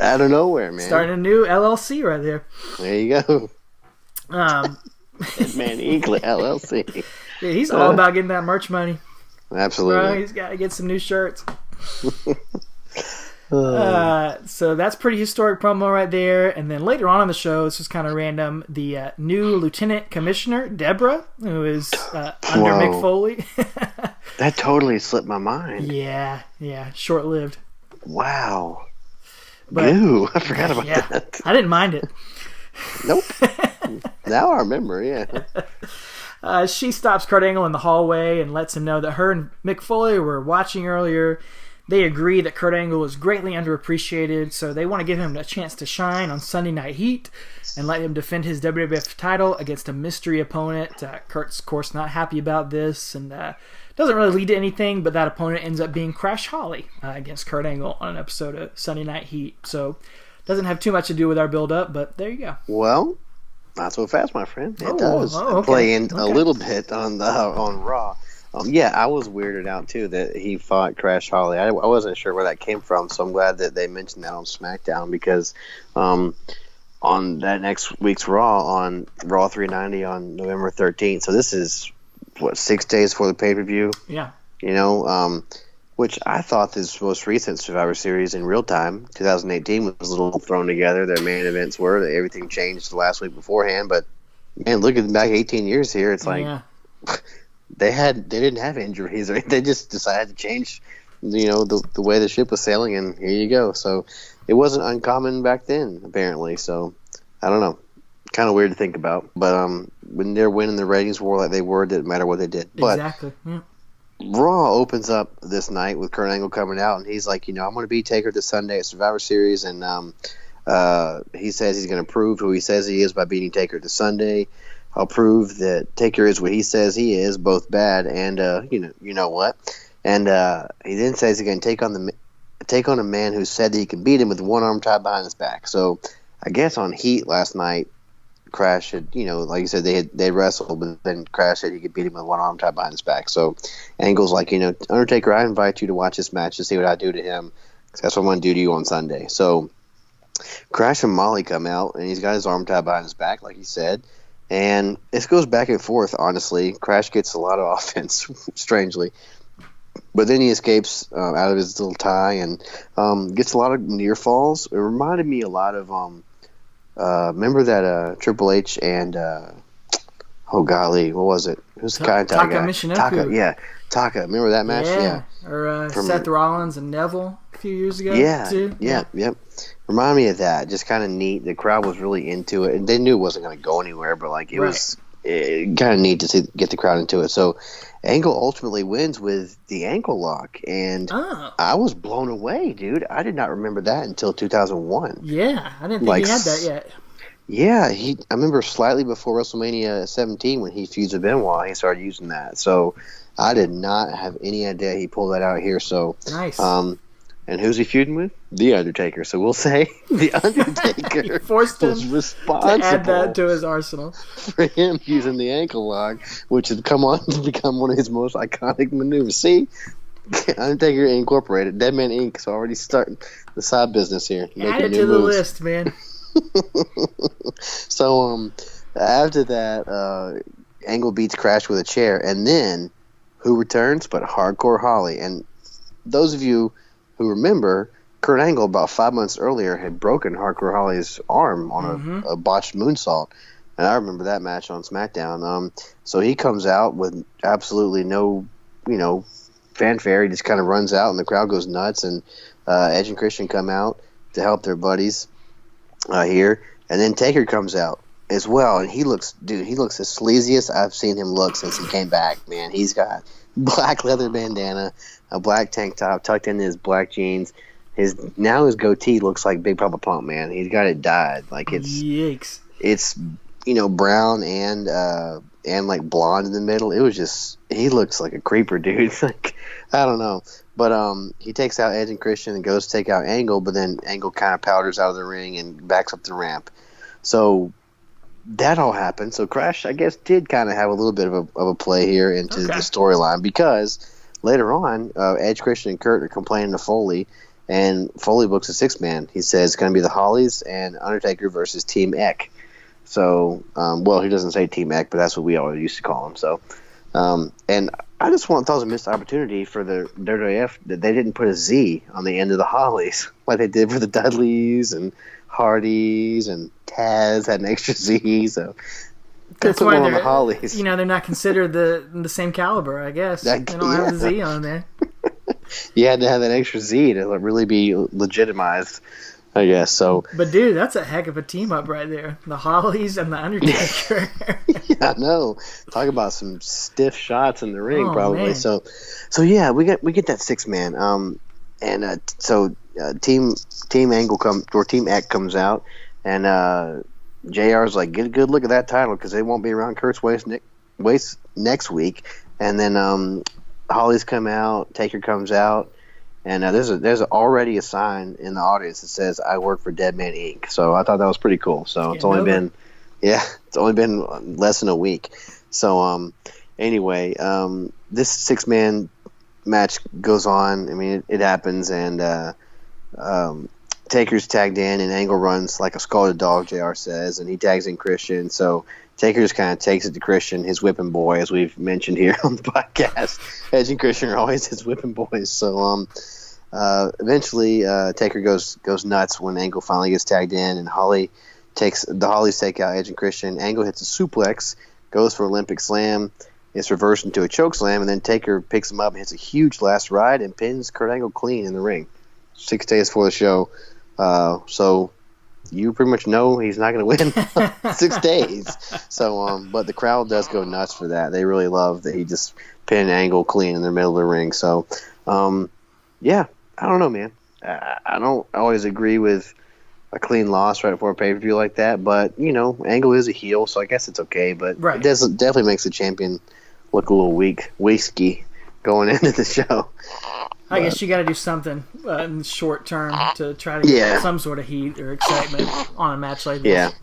Speaker 2: out of nowhere, man.
Speaker 1: Starting a new LLC right there.
Speaker 2: There you go.
Speaker 1: Dead
Speaker 2: Man Eagle LLC.
Speaker 1: Yeah, he's all about getting that merch money.
Speaker 2: Absolutely.
Speaker 1: Bro, he's got to get some new shirts. So that's pretty historic promo right there. And then later on in the show, this was kind of random, the new Lieutenant Commissioner, Deborah, who is under Mick Foley.
Speaker 2: That totally slipped my mind.
Speaker 1: Yeah, short-lived.
Speaker 2: Wow. Ew, I forgot about that.
Speaker 1: I didn't mind it.
Speaker 2: Nope. Now I remember, yeah.
Speaker 1: She stops Kurt Angle in the hallway and lets him know that her and Mick Foley were watching earlier. They agree that Kurt Angle is greatly underappreciated, so they want to give him a chance to shine on Sunday Night Heat and let him defend his WWF title against a mystery opponent. Kurt's, of course, not happy about this, and doesn't really lead to anything, but that opponent ends up being Crash Holly against Kurt Angle on an episode of Sunday Night Heat. So, doesn't have too much to do with our build-up, but there you go.
Speaker 2: Well, not so fast, my friend. It does play in a little bit on Raw. I was weirded out, too, that he fought Crash Holly. I wasn't sure where that came from, so I'm glad that they mentioned that on SmackDown, because on that next week's Raw, on Raw 390 on November 13th, so this is, 6 days before the pay-per-view?
Speaker 1: Yeah.
Speaker 2: Which I thought this most recent Survivor Series in real time, 2018, was a little thrown together. Their main events were that everything changed the last week beforehand, but, man, looking back 18 years here, it's like... Yeah. They didn't have injuries. They just decided to change, the way the ship was sailing, and here you go. So it wasn't uncommon back then, apparently. So I don't know, kind of weird to think about. But when they're winning the ratings war like they were, it didn't matter what they did. But
Speaker 1: exactly. Yeah.
Speaker 2: Raw opens up this night with Kurt Angle coming out, and he's like, I'm going to be Taker this Sunday at Survivor Series, and he says he's going to prove who he says he is by beating Taker this Sunday. I'll prove that Taker is what he says he is, both bad and you know what. And he then says he's going to take on a man who said that he can beat him with one arm tied behind his back. So I guess on Heat last night, Crash had, like you said, they wrestled, but then Crash said he could beat him with one arm tied behind his back. So Angle's like, Undertaker, I invite you to watch this match to see what I do to him, because that's what I'm going to do to you on Sunday. So Crash and Molly come out, and he's got his arm tied behind his back, like he said. And this goes back and forth, honestly. Crash gets a lot of offense, strangely. But then he escapes out of his little tie and gets a lot of near falls. It reminded me a lot of, remember that Triple H and, oh golly, what was it? Who's the guy?
Speaker 1: Taka Michinoku.
Speaker 2: Taka. Remember that match? Yeah.
Speaker 1: Or Seth Rollins and Neville a few years ago, too.
Speaker 2: Yep. Remind me of that. Just kind of neat. The crowd was really into it, and they knew it wasn't going to go anywhere. But it was kind of neat to get the crowd into it. So Angle ultimately wins with the ankle lock, and I was blown away, dude. I did not remember that until 2001.
Speaker 1: Yeah, I didn't think he had that yet.
Speaker 2: Yeah, I remember slightly before WrestleMania 17 when he fused with Benoit, he started using that. So I did not have any idea he pulled that out here. So
Speaker 1: nice.
Speaker 2: And who's he feuding with? The Undertaker. So we'll say the Undertaker
Speaker 1: forced him
Speaker 2: was responsible
Speaker 1: to add that to his arsenal
Speaker 2: for him using the ankle lock, which has come on to become one of his most iconic maneuvers. See, Undertaker Incorporated, Dead Man Inc. is already starting the side business here.
Speaker 1: Add it to the list, man.
Speaker 2: So after that, Angle beats Crash with a chair, and then who returns but Hardcore Holly. And those of you who remember, Kurt Angle about 5 months earlier had broken Hardcore Holly's arm on a botched moonsault, and I remember that match on SmackDown. So he comes out with absolutely no, fanfare. He just kind of runs out, and the crowd goes nuts. And Edge and Christian come out to help their buddies here, and then Taker comes out as well, and he looks the sleaziest I've seen him look since he came back. Man, he's got black leather bandana, a black tank top tucked into his black jeans. His goatee looks like Big Papa Pump, man. He's got it dyed like
Speaker 1: yikes.
Speaker 2: It's brown and like blonde in the middle. It was just, he looks like a creeper, dude. Like, I don't know. But he takes out Edge and Christian and goes to take out Angle, but then Angle kind of powders out of the ring and backs up the ramp. So that all happened. So Crash, I guess, did kind of have a little bit of a play here into the storyline, because later on, Edge, Christian, and Kurt are complaining to Foley, and Foley books a 6-man. He says it's going to be the Hollies and Undertaker versus Team Eck. So, he doesn't say Team Eck, but that's what we always used to call him. So, and I just thought it was a missed opportunity for the WWF that they didn't put a Z on the end of the Hollies like they did for the Dudleys and Hardys, and Taz had an extra Z. So
Speaker 1: that's why
Speaker 2: on the Hollies.
Speaker 1: They're not considered the same caliber, I guess. They don't have the Z on there.
Speaker 2: You had to have that extra Z to really be legitimized, I guess. So,
Speaker 1: but dude, that's a heck of a team up right there. The Hollies and the Undertaker.
Speaker 2: Yeah, I know. Talk about some stiff shots in the ring, probably.
Speaker 1: Man.
Speaker 2: So yeah, we get that 6-man. So Team Angle Team Eck comes out, and JR's like, get a good look at that title because they won't be around Kurt's waist next week. And then Hollies come out, Taker comes out, and there's already a sign in the audience that says "I work for Dead Man Inc." So I thought that was pretty cool. So it's only been less than a week. So anyway, this 6-man match goes on. I mean, it happens, and Taker's tagged in, and Angle runs like a scalded dog, JR says, and he tags in Christian. So Taker just kind of takes it to Christian, his whipping boy, as we've mentioned here on the podcast. Edge and Christian are always his whipping boys. So eventually Taker goes nuts when Angle finally gets tagged in, and Hollies take out Edge and Christian. Angle hits a suplex, goes for Olympic Slam. It's reversed into a choke slam, and then Taker picks him up and hits a huge last ride and pins Kurt Angle clean in the ring. 6 days before the show. So you pretty much know he's not going to win 6 days. So, but the crowd does go nuts for that. They really love that he just pinned Angle clean in the middle of the ring. So, yeah, I don't know, man. I don't always agree with a clean loss right before a pay-per-view like that, but, Angle is a heel, so I guess it's okay. But It definitely makes the champion look a little weaky going into the show.
Speaker 1: I guess you got to do something in the short term to try to get some sort of heat or excitement on a match like this.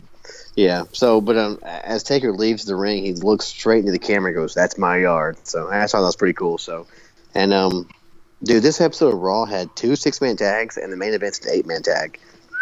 Speaker 2: Yeah. So, but as Taker leaves the ring, he looks straight into the camera and goes, "That's my yard." So I thought that was pretty cool. So, and dude, this episode of Raw had 2 6-man tags, and the main event's an 8-man tag.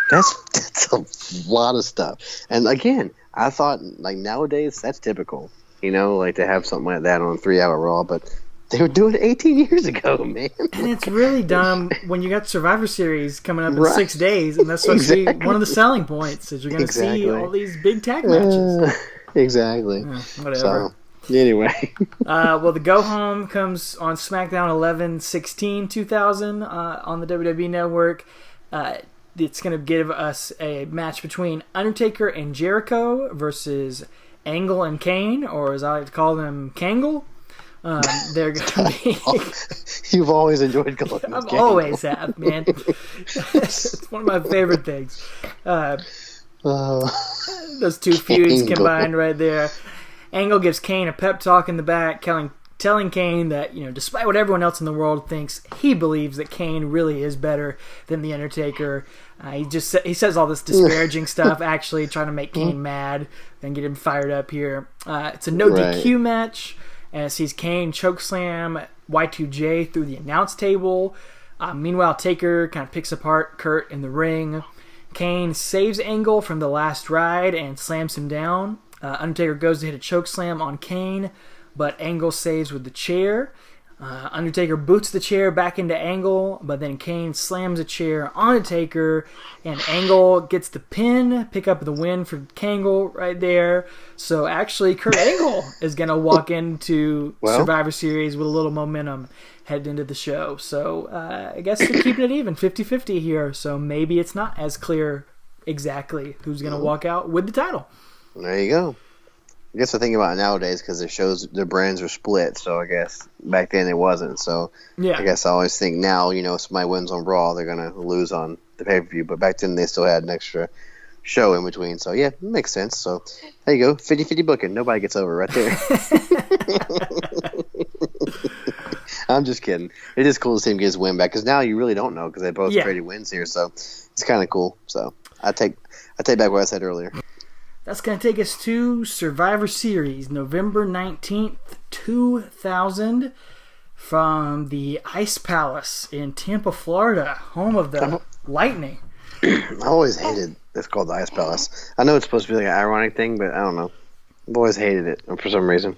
Speaker 2: That's a lot of stuff. And again, I thought like nowadays that's typical, like to have something like that on a 3-hour Raw, but they were doing it 18 years ago, man.
Speaker 1: And it's really dumb when you got Survivor Series coming up in 6 days, and that's supposed to be one of the selling points, is you're going to see all these big tag matches.
Speaker 2: Exactly.
Speaker 1: Whatever.
Speaker 2: So, anyway.
Speaker 1: Well, the go-home comes on SmackDown 11/16/2000 on the WWE Network. It's going to give us a match between Undertaker and Jericho versus Angle and Kane, or as I like to call them, Kangle. They're going to be...
Speaker 2: You've always enjoyed calling them
Speaker 1: I've always have, man. It's one of my favorite things. Those two feuds combined right there. Angle gives Kane a pep talk in the back, telling Kane that, despite what everyone else in the world thinks, he believes that Kane really is better than The Undertaker. He says all this disparaging stuff, actually trying to make Kane mad and get him fired up here. It's a no DQ match, and it sees Kane chokeslam Y2J through the announce table. Meanwhile, Taker kind of picks apart Kurt in the ring. Kane saves Angle from the last ride and slams him down. Undertaker goes to hit a chokeslam on Kane, but Angle saves with the chair. Undertaker boots the chair back into Angle, but then Kane slams a chair on Taker, and Angle gets the pin, pick up the win for Kangle right there. So actually, Kurt Angle is going to walk into Survivor Series with a little momentum heading into the show. So I guess they're keeping it even, 50-50 here. So maybe it's not as clear exactly who's going to walk out with the title.
Speaker 2: There you go. I guess I think about it nowadays because it shows the brands are split. So I guess back then it wasn't. So I guess I always think now, if somebody wins on Raw, they're going to lose on the pay-per-view. But back then they still had an extra show in between. So yeah, it makes sense. So there you go. 50-50 booking. Nobody gets over right there. I'm just kidding. It is cool to see him get his win back because now you really don't know because they both traded wins here. So it's kind of cool. So I take back what I said earlier.
Speaker 1: That's going to take us to Survivor Series, November 19th, 2000, from the Ice Palace in Tampa, Florida, home of the Lightning.
Speaker 2: I always hated it's called the Ice Palace. I know it's supposed to be like an ironic thing, but I don't know. I've always hated it for some reason.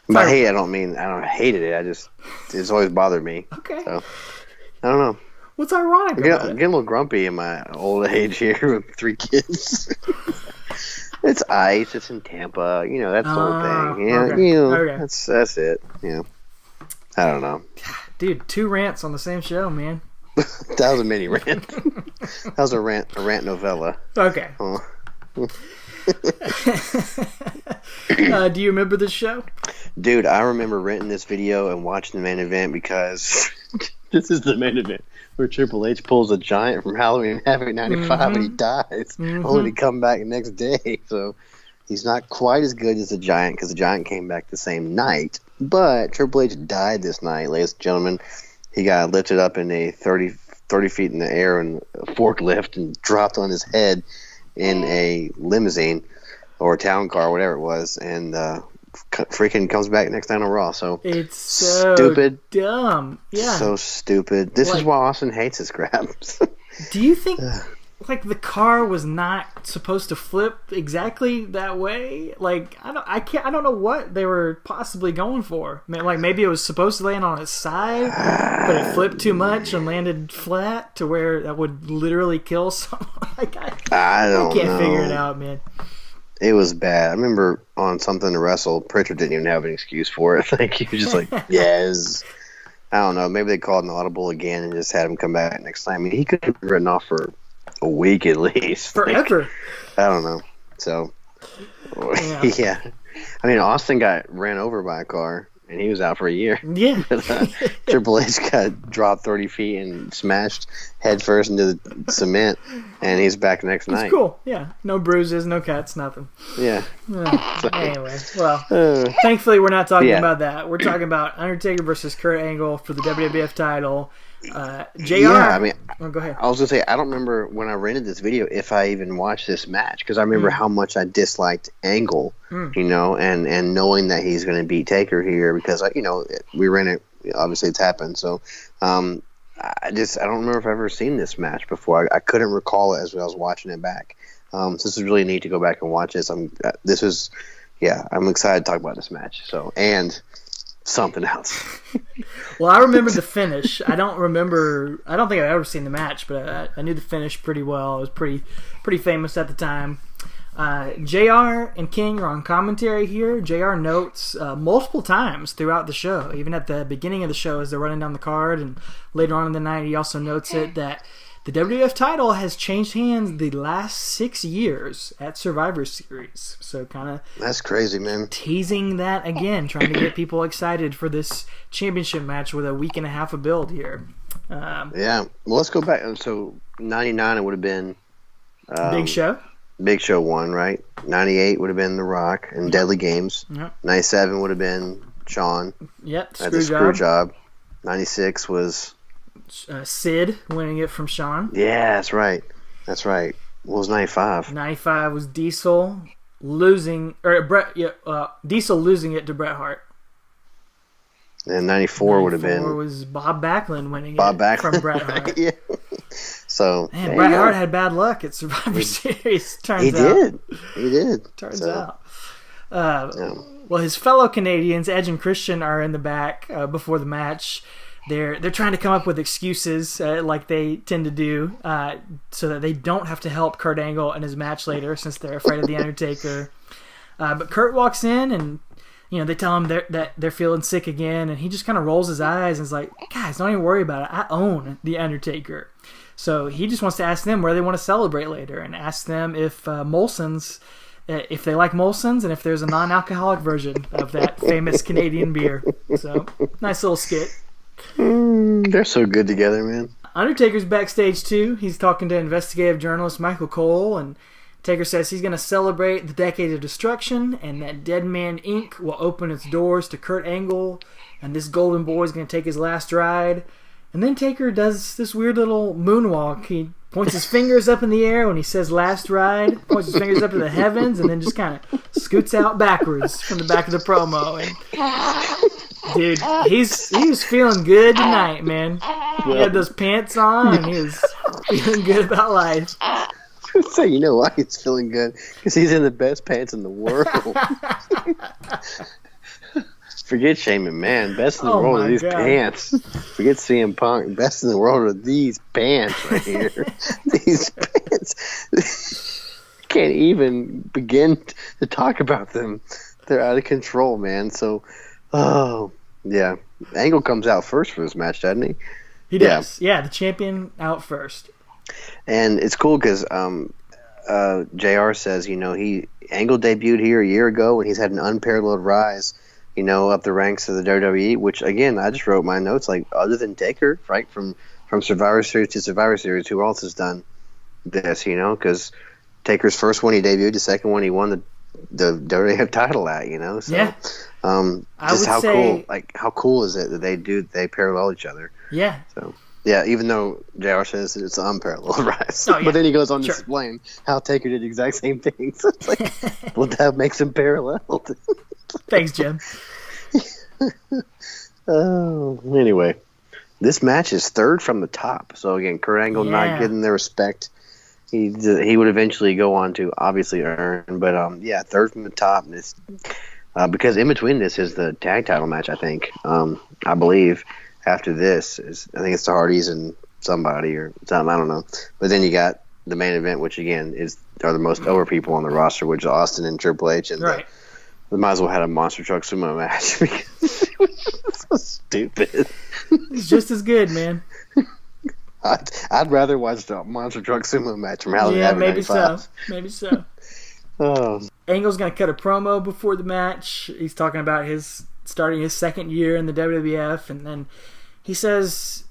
Speaker 2: By hate, I don't hated it. It's always bothered me.
Speaker 1: Okay.
Speaker 2: So, I don't know.
Speaker 1: What's ironic about it?
Speaker 2: I'm getting a little grumpy in my old age here with 3 kids. It's ice. It's in Tampa. That's the whole thing. Okay. That's it. I don't know.
Speaker 1: Dude, 2 rants on the same show, man.
Speaker 2: That was a mini rant. That was a rant novella.
Speaker 1: Okay. Do you remember this show?
Speaker 2: Dude, I remember renting this video and watching the main event because this is the main event where Triple H pulls a giant from Halloween Havoc 95 and he dies, only to come back the next day. So he's not quite as good as the Giant because the Giant came back the same night. But Triple H died this night, ladies and gentlemen. He got lifted up in a 30 feet in the air in a forklift and dropped on his head in a limousine or a town car, whatever it was, and freaking comes back next night on Raw. So
Speaker 1: it's so
Speaker 2: stupid,
Speaker 1: dumb. Yeah,
Speaker 2: so stupid. This is why Austin hates his crap.
Speaker 1: Do you think the car was not supposed to flip exactly that way? I don't know what they were possibly going for. Maybe it was supposed to land on its side, but it flipped too much and landed flat to where that would literally kill someone. I can't figure it out, man.
Speaker 2: It was bad. I remember on Something to Wrestle, Pritchard didn't even have an excuse for it. He was just like, I don't know. Maybe they called an audible again and just had him come back next time. I mean, he could have been written off for a week at least.
Speaker 1: Forever.
Speaker 2: I don't know. So, yeah. I mean, Austin got ran over by a car, and he was out for a year.
Speaker 1: Yeah.
Speaker 2: Triple H got dropped 30 feet and smashed head first into the cement, and he's back next night.
Speaker 1: It's cool. Yeah. No bruises, no cuts, nothing.
Speaker 2: Yeah.
Speaker 1: Anyway, well, thankfully we're not talking about that. We're talking about Undertaker versus Kurt Angle for the WWF title. JR.
Speaker 2: Yeah, I mean,
Speaker 1: go ahead.
Speaker 2: I was gonna say I don't remember when I rented this video if I even watched this match because I remember how much I disliked Angle, and knowing that he's going to beat Taker here because we ran it. Obviously, it's happened. So, I don't remember if I've ever seen this match before. I couldn't recall it as I was watching it back. So this is really neat to go back and watch this. I'm excited to talk about this match. So and something else.
Speaker 1: Well, I remember the finish. I don't think I've ever seen the match, but I knew the finish pretty well. It was pretty famous at the time. JR and King are on commentary here. JR notes multiple times throughout the show, even at the beginning of the show as they're running down the card, and later on in the night he also notes it that the WWF title has changed hands the last 6 years at Survivor Series. So kind of
Speaker 2: that's crazy, man.
Speaker 1: Teasing that again, trying to get people excited for this championship match with a week and a half of build here.
Speaker 2: Yeah. Well, let's go back. So 99, it would have been
Speaker 1: Big Show.
Speaker 2: Big Show won, right? 98 would have been The Rock and Deadly Games.
Speaker 1: Yep.
Speaker 2: 97 would have been Shawn.
Speaker 1: Yep.
Speaker 2: At the screw job. 96 was
Speaker 1: Sid winning it from Shawn.
Speaker 2: Yeah, that's right. That's right. What was 95?
Speaker 1: 95 was Diesel losing, Diesel losing it to Bret Hart.
Speaker 2: And 94 would have been
Speaker 1: was Bob Backlund winning from Bret Hart.
Speaker 2: Yeah. So
Speaker 1: man, Bret Hart had bad luck at Survivor Series. Turns out
Speaker 2: he did.
Speaker 1: Turns out. Well, his fellow Canadians, Edge and Christian, are in the back before the match. They're trying to come up with excuses like they tend to do so that they don't have to help Kurt Angle in his match later since they're afraid of the Undertaker. But Kurt walks in and they tell him that they're feeling sick again, and he just kind of rolls his eyes and is like, guys, don't even worry about it. I own the Undertaker. So he just wants to ask them where they want to celebrate later and ask them if Molson's, if they like Molson's and if there's a non-alcoholic version of that famous Canadian beer. So nice little skit.
Speaker 2: They're so good together, man.
Speaker 1: Undertaker's backstage too. He's talking to investigative journalist Michael Cole, and Taker says he's going to celebrate the decade of destruction and that Dead Man Inc. will open its doors to Kurt Angle, and this golden boy is going to take his last ride. And then Taker does this weird little moonwalk. He points his fingers up in the air when he says last ride, points his fingers up to the heavens, and then just kind of scoots out backwards from the back of the promo. And dude, he was feeling good tonight, man. He had those pants on, and he was feeling good about life.
Speaker 2: So you know why he's feeling good? Because he's in the best pants in the world. Forget Shane McMahon. Best in the world are these pants. Forget CM Punk. Best in the world are these pants right here. These pants. Can't even begin to talk about them. They're out of control, man. So, yeah. Angle comes out first for this match, doesn't he?
Speaker 1: He does. Yeah, the champion out first.
Speaker 2: And it's cool because JR says, Angle debuted here a year ago, and he's had an unparalleled rise, up the ranks of the WWE, which, again, I just wrote my notes, like, other than Taker, right, from Survivor Series to Survivor Series, who else has done this, because Taker's first one he debuted, the second one he won the WWF title at, So,
Speaker 1: yeah.
Speaker 2: Just how cool is it that they parallel each other?
Speaker 1: Yeah.
Speaker 2: So, yeah, even though JR says that it's an unparalleled rise.
Speaker 1: Oh, yeah.
Speaker 2: But then he goes on to explain how Taker did the exact same thing. So it's like, well, that makes him paralleled.
Speaker 1: Thanks, Jim.
Speaker 2: Anyway, this match is third from the top. So again, Kurt Angle not getting the respect he would eventually go on to obviously earn. But third from the top. And it's, because in between this is the tag title match, I think. I believe after this I think it's the Hardys and somebody or something. I don't know. But then you got the main event, which again are the most over people on the roster, which is Austin and Triple H, and
Speaker 1: right.
Speaker 2: They might as well had a monster truck sumo match because it was so stupid.
Speaker 1: It's just as good, man.
Speaker 2: I'd rather watch the monster truck sumo match from Halloween.
Speaker 1: Yeah, maybe so. Maybe so.
Speaker 2: Oh.
Speaker 1: Angle's going to cut a promo before the match. He's talking about starting his second year in the WWF, and then he says,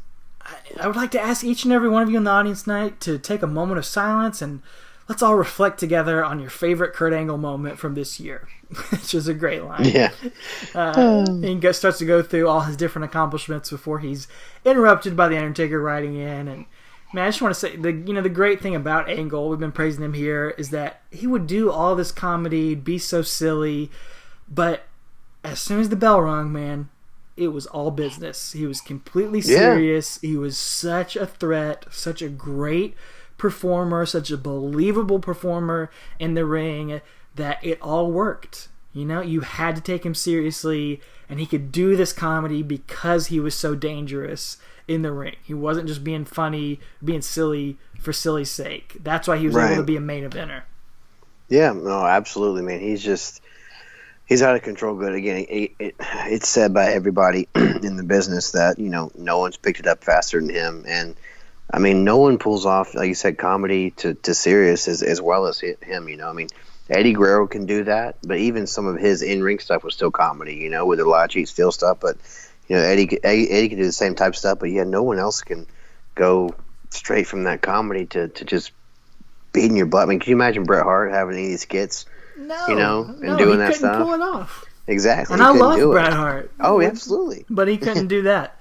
Speaker 1: I would like to ask each and every one of you in the audience tonight to take a moment of silence and let's all reflect together on your favorite Kurt Angle moment from this year. Which is a great line.
Speaker 2: Yeah.
Speaker 1: He starts to go through all his different accomplishments before he's interrupted by the Undertaker riding in. And man, I just want to say the great thing about Angle, we've been praising him here, is that he would do all this comedy, be so silly, but as soon as the bell rung, man, it was all business. He was completely serious. He was such a threat, such a great performer, such a believable performer in the ring that it all worked. You had to take him seriously, and he could do this comedy because he was so dangerous in the ring. He wasn't just being funny, being silly for silly's sake. That's why he was able to be a main eventer.
Speaker 2: Yeah, no, absolutely, man. He's out of control good. Again, it's said by everybody in the business that, no one's picked it up faster than him. And I mean, no one pulls off, like you said, comedy to serious as well as him. I mean, Eddie Guerrero can do that, but even some of his in-ring stuff was still comedy. With a lot of cheat steal stuff. But Eddie can do the same type of stuff. But yeah, no one else can go straight from that comedy to just beating your butt. I mean, can you imagine Bret Hart having any of these skits?
Speaker 1: No,
Speaker 2: and doing that stuff.
Speaker 1: He couldn't pull it off.
Speaker 2: Exactly.
Speaker 1: And I love Bret Hart.
Speaker 2: Oh, absolutely.
Speaker 1: But he couldn't do that.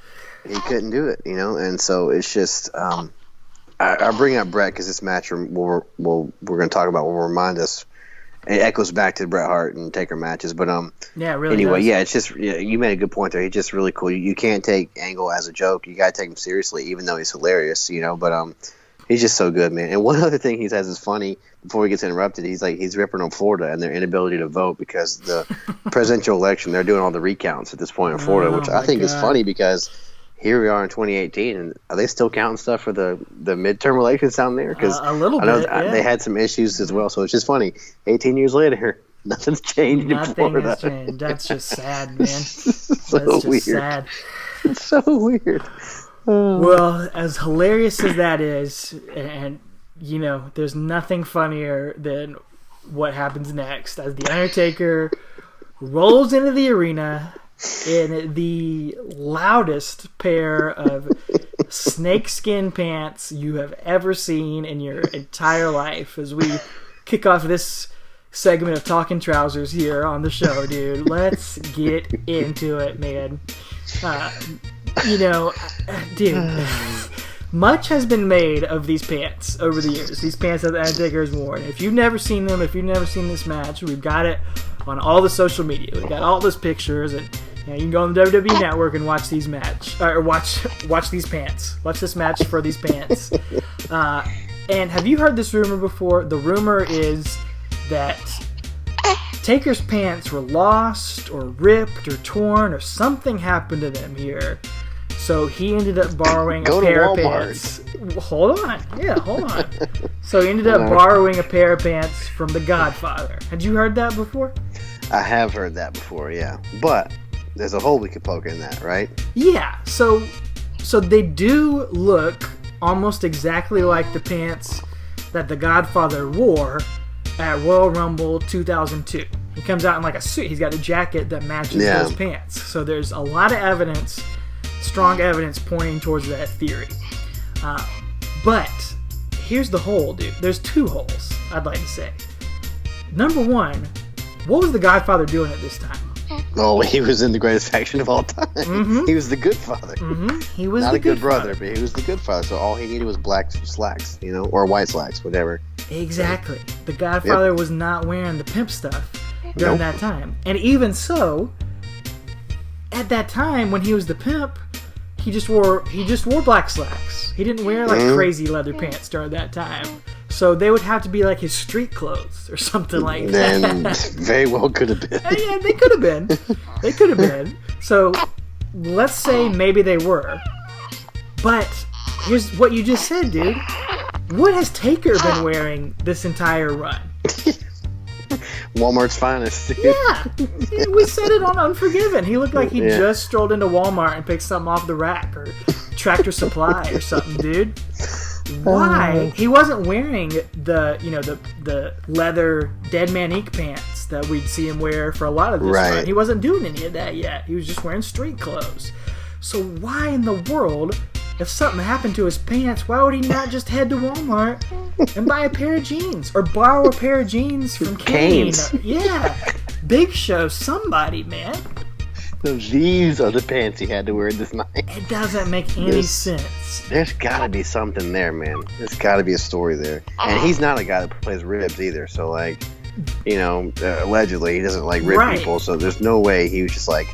Speaker 2: He couldn't do it, and so it's just. I bring up Bret because this match we're going to talk about will remind us. It echoes back to Bret Hart and Taker matches, but
Speaker 1: yeah, it really
Speaker 2: anyway,
Speaker 1: does.
Speaker 2: yeah, it's just you made a good point there. He's just really cool. You can't take Angle as a joke. You got to take him seriously, even though he's hilarious, But he's just so good, man. And one other thing he says is funny. Before he gets interrupted, he's ripping on Florida and their inability to vote because the presidential election, they're doing all the recounts at this point in Florida, which I think is funny because here we are in 2018, and are they still counting stuff for the midterm elections down there? Because
Speaker 1: a little bit, yeah.
Speaker 2: They had some issues as well, so it's just funny. 18 years later, nothing's changed in Florida.
Speaker 1: Nothing has changed. That's just sad, man.
Speaker 2: So
Speaker 1: That's just
Speaker 2: weird.
Speaker 1: sad.
Speaker 2: It's so weird.
Speaker 1: Well, as hilarious as that is, and there's nothing funnier than what happens next as the Undertaker rolls into the arena in the loudest pair of snakeskin pants you have ever seen in your entire life as we kick off this segment of Talking Trousers here on the show, dude. Let's get into it, man. Dude, much has been made of these pants over the years. These pants that the Undertaker has worn. If you've never seen them, if you've never seen this match, we've got it on all the social media. We've got all those pictures, and you can go on the WWE Network and watch these watch these pants. Watch this match for these pants. And have you heard this rumor before? The rumor is that Taker's pants were lost or ripped or torn or something happened to them here. So he ended up borrowing a pair of pants. Hold on. Yeah, hold on. So he ended up borrowing a pair of pants from The Godfather. Had you heard that before?
Speaker 2: I have heard that before, yeah. But there's a hole we could poke in that, right?
Speaker 1: Yeah. So they do look almost exactly like the pants that The Godfather wore at Royal Rumble 2002. He comes out in like a suit. He's got a jacket that matches those pants. So there's a lot of evidence, strong evidence pointing towards that theory. But here's the hole, dude. There's two holes, I'd like to say. Number one, what was The Godfather doing at this time?
Speaker 2: Oh, he was in the greatest faction of all time. Mm-hmm. He was the good father.
Speaker 1: Mm-hmm. He was
Speaker 2: not
Speaker 1: the
Speaker 2: a good brother, but he was the good father. So all he needed was black slacks, or white slacks, whatever.
Speaker 1: Exactly. The Godfather was not wearing the pimp stuff during that time. And even so, at that time when he was the pimp, he just wore black slacks. He didn't wear like crazy leather pants during that time. So they would have to be like his street clothes or something like that.
Speaker 2: Then very well could have been.
Speaker 1: Yeah, they could have been. They could have been. So let's say maybe they were. But here's what you just said, dude. What has Taker been wearing this entire run?
Speaker 2: Walmart's finest.
Speaker 1: Yeah. We said it on Unforgiven. He looked like he just strolled into Walmart and picked something off the rack or Tractor Supply or something, dude. Why? He wasn't wearing the leather Dead Man Inc. pants that we'd see him wear for a lot of this run. He wasn't doing any of that yet. He was just wearing street clothes. So why in the world, if something happened to his pants, why would he not just head to Walmart and buy a pair of jeans or borrow a pair of jeans from Kane? Yeah. Big Show, somebody, man.
Speaker 2: So these are the pants he had to wear this night.
Speaker 1: It doesn't make any sense.
Speaker 2: There's got to be something there, man. There's got to be a story there. And he's not a guy that plays ribs either. So, allegedly, he doesn't like rib people. So there's no way he was just like,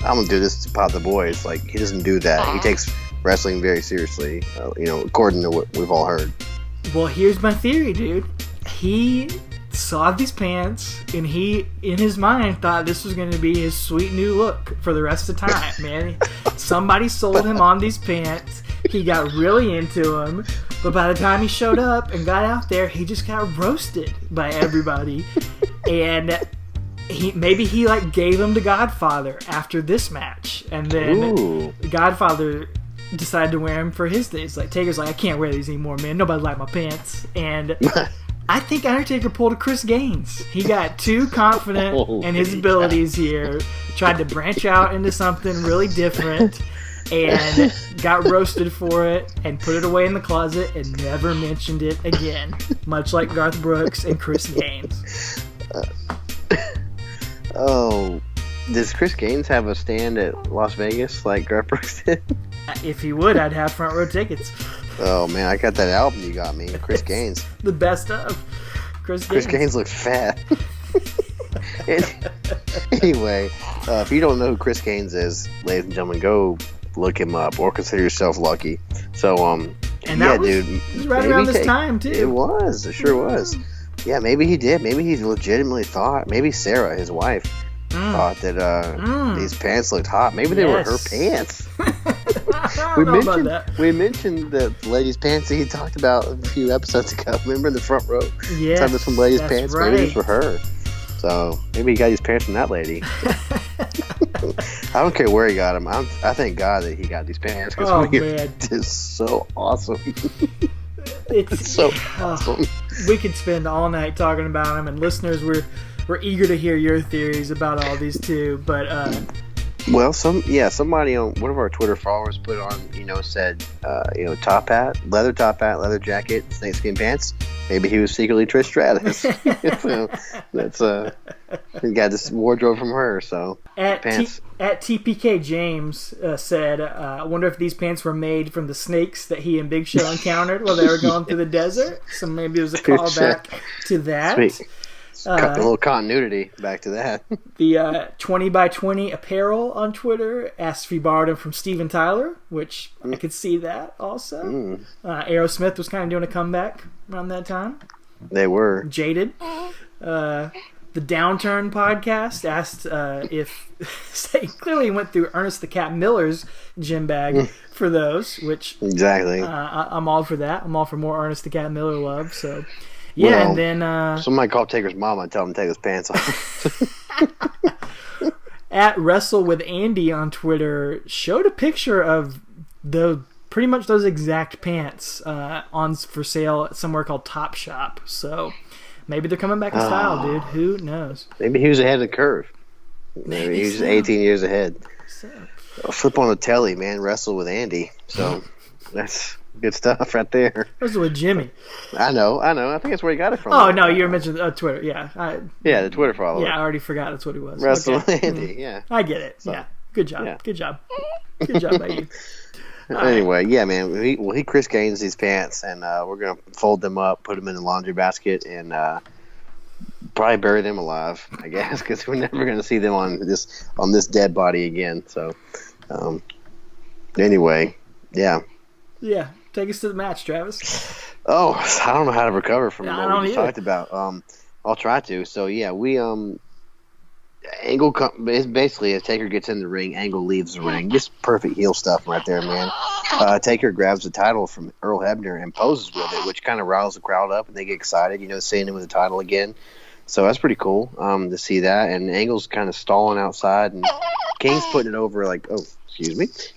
Speaker 2: I'm going to do this to pop the boys. Like, he doesn't do that. He takes wrestling very seriously, according to what we've all heard.
Speaker 1: Well, here's my theory, dude. He saw these pants, and he, in his mind, thought this was going to be his sweet new look for the rest of the time, man. Somebody sold him on these pants. He got really into them, but by the time he showed up and got out there, he just got roasted by everybody. And maybe he gave them to Godfather after this match, and then Godfather decided to wear them for his days. Like, Taker's like, I can't wear these anymore, man. Nobody liked my pants. And I think Undertaker pulled a Chris Gaines. He got too confident in his abilities here, tried to branch out into something really different, and got roasted for it, and put it away in the closet and never mentioned it again. Much like Garth Brooks and Chris Gaines.
Speaker 2: Oh, does Chris Gaines have a stand at Las Vegas like Garth Brooks did?
Speaker 1: If he would, I'd have front row tickets.
Speaker 2: Oh man, I got that album you got me, Chris Gaines.
Speaker 1: The best of
Speaker 2: Chris Gaines looks fat. Anyway, if you don't know who Chris Gaines is, ladies and gentlemen, go look him up or consider yourself lucky. So,
Speaker 1: and yeah, dude, it was right around this time too.
Speaker 2: It was. It sure was. Yeah, maybe he did. Maybe he legitimately thought. Maybe Sarah, his wife, thought that these pants looked hot. Maybe they were her pants. We mentioned the ladies' pants that he talked about a few episodes ago. Remember in the front row?
Speaker 1: Yes,
Speaker 2: talking about some ladies' pants.
Speaker 1: Right.
Speaker 2: Maybe these were her. So maybe he got these pants from that lady. I don't care where he got them. I thank God that he got these pants because it's so awesome. It's so awesome.
Speaker 1: We could spend all night talking about them, and listeners, we're eager to hear your theories about all these too. But
Speaker 2: well, somebody on one of our Twitter followers put on, said, top hat, leather jacket, snakeskin pants. Maybe he was secretly Trish Stratus. So that's he got this wardrobe from her. So pants.
Speaker 1: At TPK James said, I wonder if these pants were made from the snakes that he and Big Show encountered while they were going through the desert. So maybe it was a callback to that.
Speaker 2: Sweet. A little continuity back to that.
Speaker 1: The 20x20 apparel on Twitter asked if he borrowed them from Steven Tyler, which I could see that also. Aerosmith was kind of doing a comeback around that time.
Speaker 2: They were.
Speaker 1: Jaded. The Downturn podcast asked if they clearly went through Ernest the Cat Miller's gym bag for those, which
Speaker 2: exactly.
Speaker 1: I'm all for that. I'm all for more Ernest the Cat Miller love. So yeah, well, and then
Speaker 2: somebody call Taker's mom and tell him to take his pants off.
Speaker 1: At Wrestle with Andy on Twitter showed a picture of pretty much those exact pants on for sale at somewhere called Top Shop. So maybe they're coming back in style, dude. Who knows?
Speaker 2: Maybe he was ahead of the curve. Maybe he was 18 years ahead. So. Flip on the telly, man. Wrestle with Andy. So that's good stuff right there.
Speaker 1: Wrestle with Jimmy.
Speaker 2: I know. I think that's where he got it from.
Speaker 1: Oh, no, you were mentioning Twitter. Yeah.
Speaker 2: The Twitter follower.
Speaker 1: Yeah, I already forgot that's what he was.
Speaker 2: Wrestle with Andy, yeah.
Speaker 1: I get it. So, yeah. Good job. Yeah. Good job. Good job by you.
Speaker 2: Anyway, yeah, man. He Chris Gaines these pants, and we're gonna fold them up, put them in the laundry basket, and probably bury them alive, I guess, because we're never gonna see them on this dead body again. So, anyway, yeah.
Speaker 1: Yeah, take us to the match, Travis.
Speaker 2: Oh, I don't know how to recover from what we just talked about. I'll try to. So yeah, Angle basically as Taker gets in the ring, Angle leaves the ring. Just perfect heel stuff right there, man. Taker grabs the title from Earl Hebner and poses with it, which kind of riles the crowd up and they get excited, seeing him with the title again. So that's pretty cool to see that. And Angle's kind of stalling outside, and King's putting it over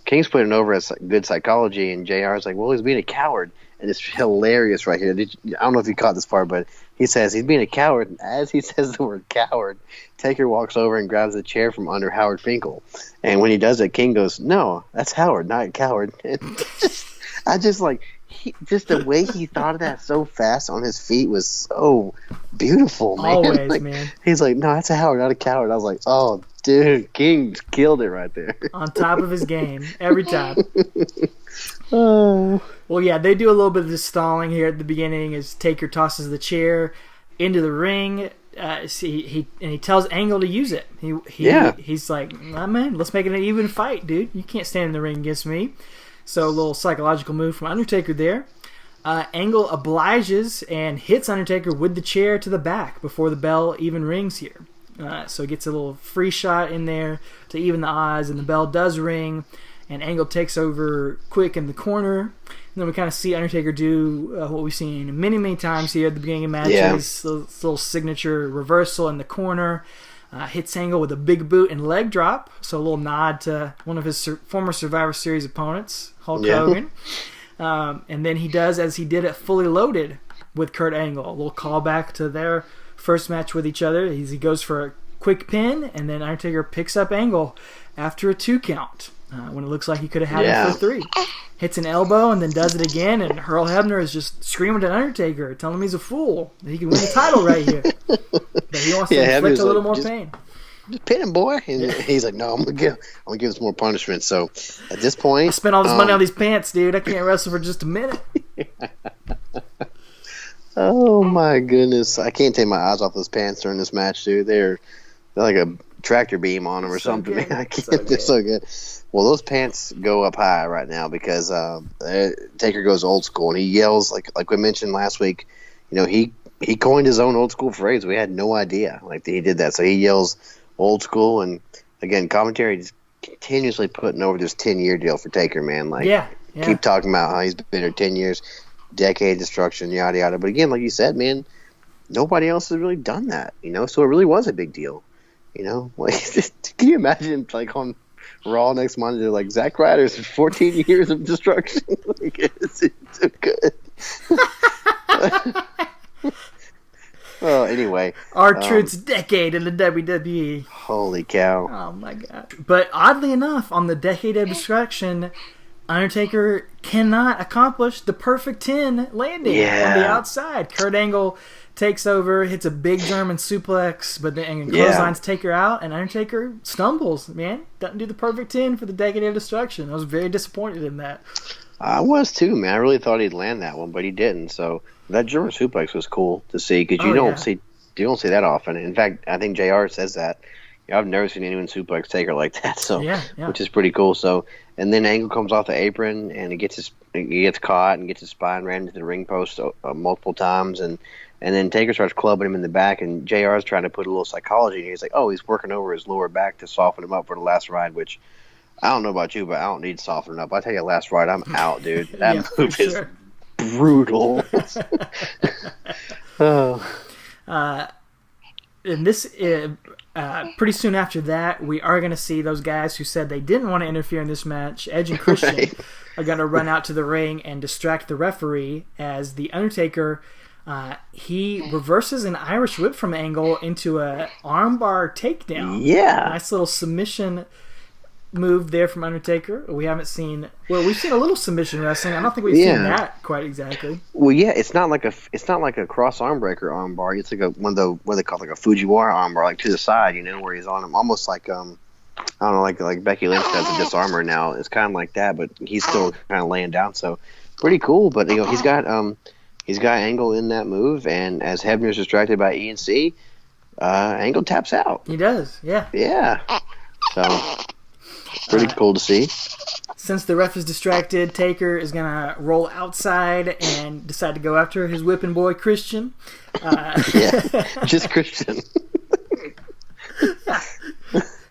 Speaker 2: King's putting it over as good psychology, and JR's like, well, he's being a coward. And it's hilarious right here. I don't know if you caught this part, but he says he's being a coward. And as he says the word coward, Taker walks over and grabs the chair from under Howard Finkel. And when he does it, King goes, no, that's Howard, not Coward. Just the way he thought of that so fast on his feet was so beautiful, man.
Speaker 1: Always, man.
Speaker 2: He's like, no, that's a Howard, not a coward. I was like, oh, dude, King killed it right there.
Speaker 1: On top of his game, every time. Well, yeah, they do a little bit of the stalling here at the beginning as Taker tosses the chair into the ring. He tells Angle to use it. He's like, nah, man, let's make it an even fight, dude. You can't stand in the ring against me. So a little psychological move from Undertaker there. Angle obliges and hits Undertaker with the chair to the back before the bell even rings here. So he gets a little free shot in there to even the odds, and the bell does ring, and Angle takes over quick in the corner. And then we kind of see Undertaker do what we've seen many, many times here at the beginning of matches. Yeah. This little signature reversal in the corner. hits Angle with a big boot and leg drop. So a little nod to one of his former Survivor Series opponents, Hulk Hogan. And then he does as he did at Fully Loaded with Kurt Angle. A little callback to their first match with each other. He goes for a quick pin, and then Undertaker picks up Angle after a 2 count when it looks like he could have had it for 3. Hits an elbow and then does it again, and Earl Hebner is just screaming at Undertaker, telling him he's a fool, that he can win the title right here. But he wants to inflict a little more pain.
Speaker 2: Just pin him, boy. And he's like, no, I'm gonna give this more punishment. So at this point,
Speaker 1: I spent all this money on these pants, dude. I can't wrestle for just a minute.
Speaker 2: Oh my goodness, I can't take my eyes off those pants during this match, dude. They're like a tractor beam on them or something. Man, I can't. They're so good. Well, those pants go up high right now because Taker goes old school and he yells like we mentioned last week. You know, he coined his own old school phrase. We had no idea like he did that. So he yells old school, and again, commentary just continuously putting over this 10-year deal for Taker, man. Like, keep talking about how he's been here 10 years, decade destruction, yada yada. But again, like you said, man, nobody else has really done that. You know, so it really was a big deal. You know, like, can you imagine like on Raw next Monday, like Zack Ryder's 14 years of destruction? Like, it's so good. Well, anyway,
Speaker 1: R-Truth's decade in the WWE.
Speaker 2: Holy cow!
Speaker 1: Oh my god! But oddly enough, on the decade of destruction, Undertaker cannot accomplish the perfect 10 landing on the outside. Kurt Angle takes over, hits a big German suplex, but then clotheslines Taker out, and Undertaker stumbles. Man, doesn't do the perfect 10 for the decade of destruction. I was very disappointed in that.
Speaker 2: I was too, man. I really thought he'd land that one, but he didn't. So that German suplex was cool to see because you don't see that often. In fact, I think JR says that. I've never seen anyone suplex Taker like that. So which is pretty cool. So and then Angle comes off the apron and he gets caught and gets his spine ran into the ring post multiple times, and then Taker starts clubbing him in the back, and JR is trying to put a little psychology in. He's like, oh, he's working over his lower back to soften him up for the last ride, which I don't know about you, but I don't need softening up. I tell you, last ride, I'm out, dude. That move is brutal.
Speaker 1: And this pretty soon after that, we are going to see those guys who said they didn't want to interfere in this match, Edge and Christian, are going to run out to the ring and distract the referee as the Undertaker, he reverses an Irish whip from Angle into a armbar takedown.
Speaker 2: Yeah.
Speaker 1: Nice little submission move there from Undertaker. We haven't seen... Well, we've seen a little submission wrestling. I don't think we've seen that quite exactly.
Speaker 2: Well, yeah, it's not like a cross arm breaker arm bar. It's like one of the what they call like a Fujiwara arm bar, like to the side, you know, where he's on him, almost like I don't know, like Becky Lynch does a disarmer now. It's kind of like that, but he's still kind of laying down. So pretty cool. But you know, he's got Angle in that move, and as Hebner's distracted by ENC, Angle taps out.
Speaker 1: He does, yeah.
Speaker 2: Yeah. So pretty cool to see.
Speaker 1: Since the ref is distracted, Taker is going to roll outside and decide to go after his whipping boy, Christian.
Speaker 2: Just Christian.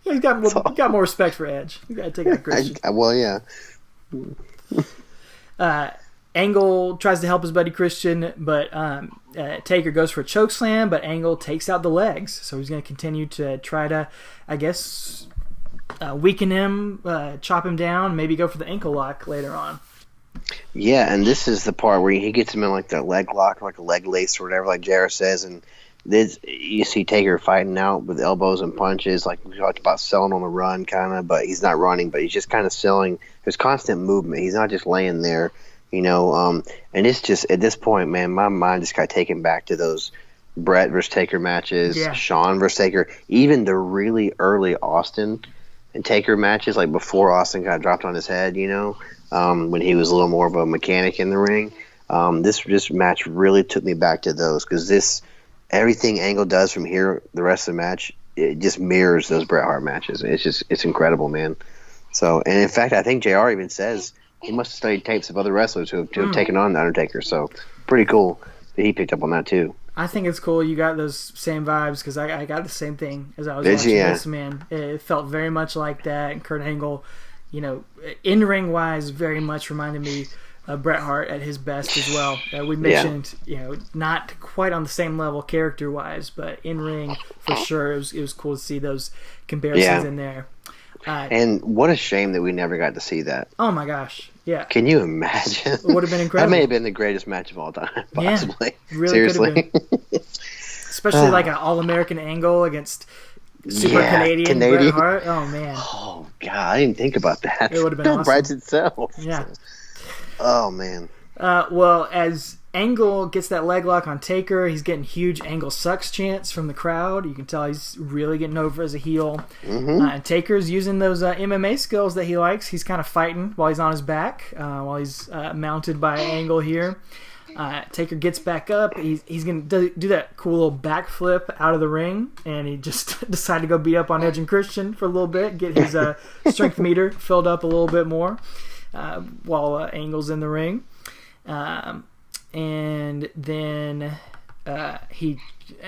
Speaker 1: He's got more respect for Edge. You got to take out Christian. Angle tries to help his buddy Christian, but Taker goes for a choke slam, but Angle takes out the legs. So he's going to continue to try to, I guess... weaken him, chop him down, maybe go for the ankle lock later on.
Speaker 2: Yeah, and this is the part where he gets him in like the leg lock, like a leg lace or whatever, like Jarrett says, and this, you see Taker fighting out with elbows and punches, like we talked about selling on the run kind of, but he's not running, but he's just kind of selling. There's constant movement. He's not just laying there, you know, and it's just, at this point, man, my mind just got taken back to those Brett versus Taker matches, Shawn versus Taker, even the really early Austin and Taker matches, like before Austin got dropped on his head, you know, when he was a little more of a mechanic in the ring. This match really took me back to those, because everything Angle does from here, the rest of the match, it just mirrors those Bret Hart matches. It's incredible, man. So, and in fact, I think JR even says he must have studied tapes of other wrestlers who have taken on the Undertaker. So, pretty cool that he picked up on that too.
Speaker 1: I think it's cool you got those same vibes, because I got the same thing as I was watching this, man. It felt very much like that, and Kurt Angle, you know, in-ring wise, very much reminded me Bret Hart at his best as well. We mentioned, not quite on the same level character-wise, but in ring for sure. It was cool to see those comparisons in there.
Speaker 2: And what a shame that we never got to see that.
Speaker 1: Oh my gosh, yeah.
Speaker 2: Can you imagine?
Speaker 1: It would have been incredible.
Speaker 2: That may have been the greatest match of all time, possibly.
Speaker 1: Yeah, really
Speaker 2: seriously.
Speaker 1: Could have been. Especially like an All-American angle against Super Canadian Bret Hart. Oh man.
Speaker 2: Oh god, I didn't think about that.
Speaker 1: It would have been awesome.
Speaker 2: Writes itself.
Speaker 1: Yeah.
Speaker 2: Oh man.
Speaker 1: Well, as Angle gets that leg lock on Taker, he's getting huge Angle sucks chants from the crowd. You can tell he's really getting over as a heel. And Taker's using those MMA skills that he likes. He's kind of fighting while he's on his back, while he's mounted by Angle here. Taker gets back up. He's going to do that cool little backflip out of the ring, and he just decided to go beat up on Edge and Christian for a little bit, get his strength meter filled up a little bit more while Angle's in the ring. And then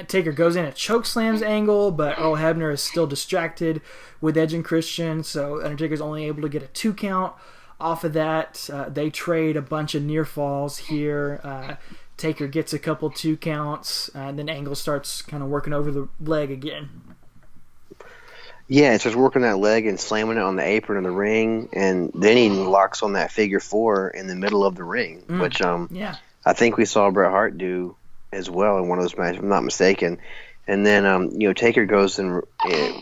Speaker 1: Taker goes in and chokeslams Angle, but Earl Hebner is still distracted with Edge and Christian, so Undertaker's only able to get a 2 count. Off of that, they trade a bunch of near falls here. Taker gets a couple 2 counts, and then Angle starts kind of working over the leg again.
Speaker 2: Yeah, it's just working that leg and slamming it on the apron of the ring, and then he locks on that figure 4 in the middle of the ring, which I think we saw Bret Hart do as well in one of those matches, if I'm not mistaken. And then, Taker goes and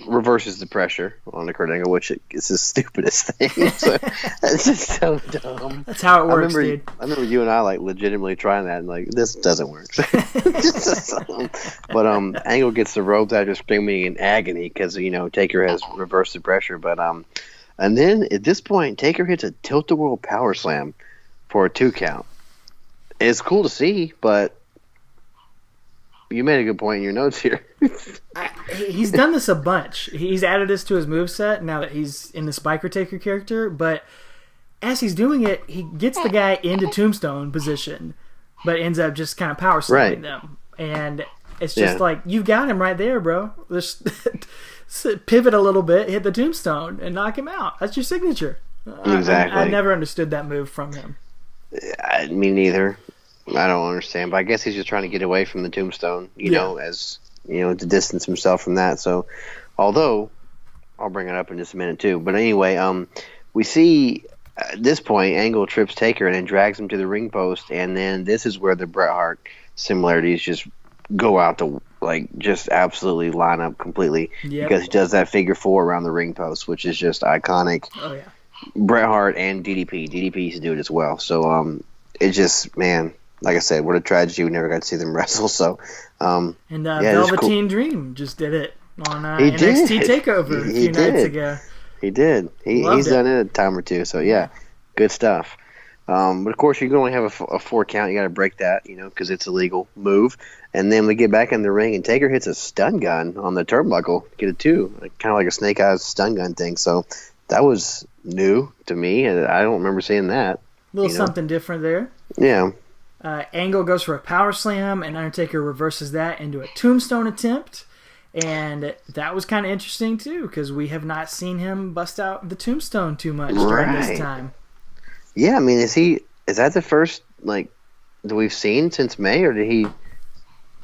Speaker 2: reverses the pressure on the Kurt Angle, which is the stupidest thing. So, it's just so dumb.
Speaker 1: That's how it works, dude.
Speaker 2: I remember you and I legitimately trying that, and this doesn't work. But Angle gets the rope after screaming in agony because Taker has reversed the pressure. But and then at this point, Taker hits a tilt-a-whirl power slam for a 2 count. It's cool to see, but. You made a good point in your notes here.
Speaker 1: He's done this a bunch. He's added this to his moveset now that he's in the Spiker Taker character, but as he's doing it, he gets the guy into tombstone position, but ends up just kind of power slamming them. And it's just like, you've got him right there, bro. Just pivot a little bit, hit the tombstone, and knock him out. That's your signature.
Speaker 2: Exactly.
Speaker 1: I never understood that move from him.
Speaker 2: Me neither. I don't understand, but I guess he's just trying to get away from the tombstone, to distance himself from that. So, although, I'll bring it up in just a minute too. But anyway, we see at this point, Angle trips Taker and then drags him to the ring post, and then this is where the Bret Hart similarities just go out to, just absolutely line up completely. Yep. Because he does that figure 4 around the ring post, which is just iconic.
Speaker 1: Oh, yeah.
Speaker 2: Bret Hart and DDP. DDP used to do it as well. So, it's just, man... Like I said, what a tragedy. We never got to see them wrestle. So,
Speaker 1: Velveteen Dream just did it on NXT TakeOver a few nights ago.
Speaker 2: He did. He's done it a time or two. So, yeah, good stuff. But, of course, you can only have a 4 count. You got to break that, because it's a legal move. And then we get back in the ring, and Taker hits a stun gun on the turnbuckle. Get a 2. Kind of like a Snake Eyes stun gun thing. So, that was new to me, and I don't remember seeing that.
Speaker 1: A little something different there.
Speaker 2: Yeah.
Speaker 1: Angle goes for a power slam, and Undertaker reverses that into a tombstone attempt. And that was kind of interesting, too, because we have not seen him bust out the tombstone too much during this time.
Speaker 2: Yeah, I mean, is that the first, that we've seen since May, or did he...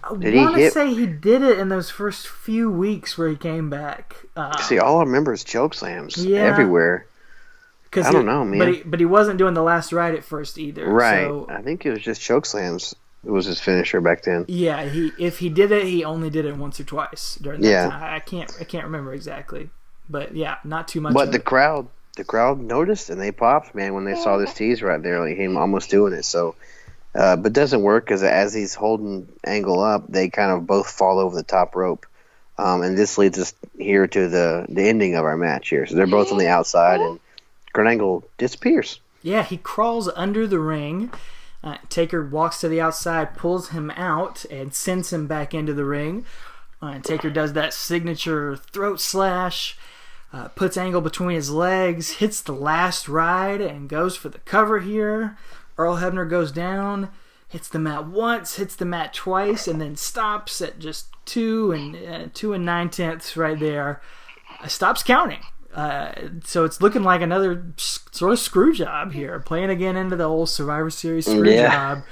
Speaker 1: I want to say he did it in those first few weeks where he came back.
Speaker 2: See, all I remember is choke slams everywhere. I don't know, man.
Speaker 1: But he wasn't doing the last ride at first either.
Speaker 2: Right.
Speaker 1: So,
Speaker 2: I think it was just choke slams. It was his finisher back then.
Speaker 1: Yeah, if he did it, he only did it once or twice during that time. I can't remember exactly. But yeah, not too much.
Speaker 2: But the crowd noticed and they popped, man, when they saw this tease right there, him almost doing it. So, but it doesn't work because as he's holding Angle up, they kind of both fall over the top rope. And this leads us here to the ending of our match here. So they're both on the outside and Kurt Angle disappears.
Speaker 1: Yeah, he crawls under the ring. Taker walks to the outside, pulls him out, and sends him back into the ring. Taker does that signature throat slash, puts Angle between his legs, hits the last ride, and goes for the cover here. Earl Hebner goes down, hits the mat once, hits the mat twice, and then stops at just 2 9/10 right there. Stops counting. So it's looking like another sort of screw job here, playing again into the old Survivor Series screw job.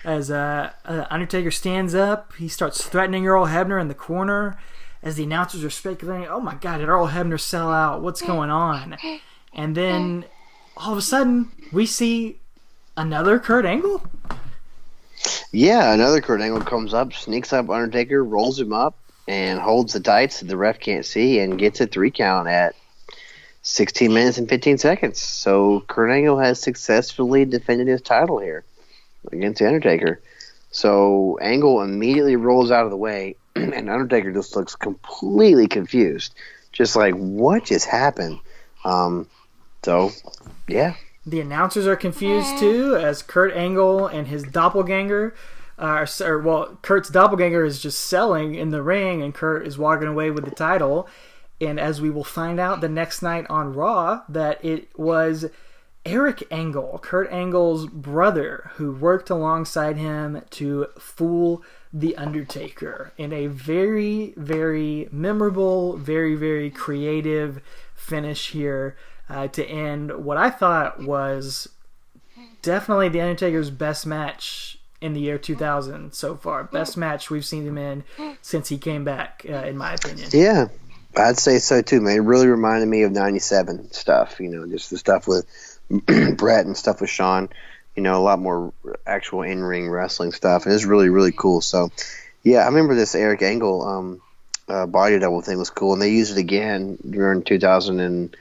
Speaker 1: As Undertaker stands up, he starts threatening Earl Hebner in the corner. As the announcers are speculating, oh my God, did Earl Hebner sell out? What's going on? And then all of a sudden, we see another Kurt Angle.
Speaker 2: Yeah, another Kurt Angle comes up, sneaks up Undertaker, rolls him up, and holds the tights that the ref can't see, and gets a 3 count at 16 minutes and 15 seconds. So Kurt Angle has successfully defended his title here against the Undertaker. So Angle immediately rolls out of the way, and Undertaker just looks completely confused. Just like, what just happened? So, yeah.
Speaker 1: The announcers are confused too, as Kurt Angle and his doppelganger Kurt's doppelganger is just selling in the ring, and Kurt is walking away with the title. And as we will find out the next night on Raw, that it was Eric Angle, Kurt Angle's brother, who worked alongside him to fool The Undertaker in a very, very memorable, very, very creative finish here to end what I thought was definitely The Undertaker's best match in the year 2000 so far. Best match we've seen him in since he came back, in my opinion.
Speaker 2: Yeah, I'd say so too, man. It really reminded me of 97 stuff, just the stuff with Brett and stuff with Sean, a lot more actual in-ring wrestling stuff. And it's really, really cool. So, yeah, I remember this Eric Angle body double thing was cool. And they used it again during 2000 and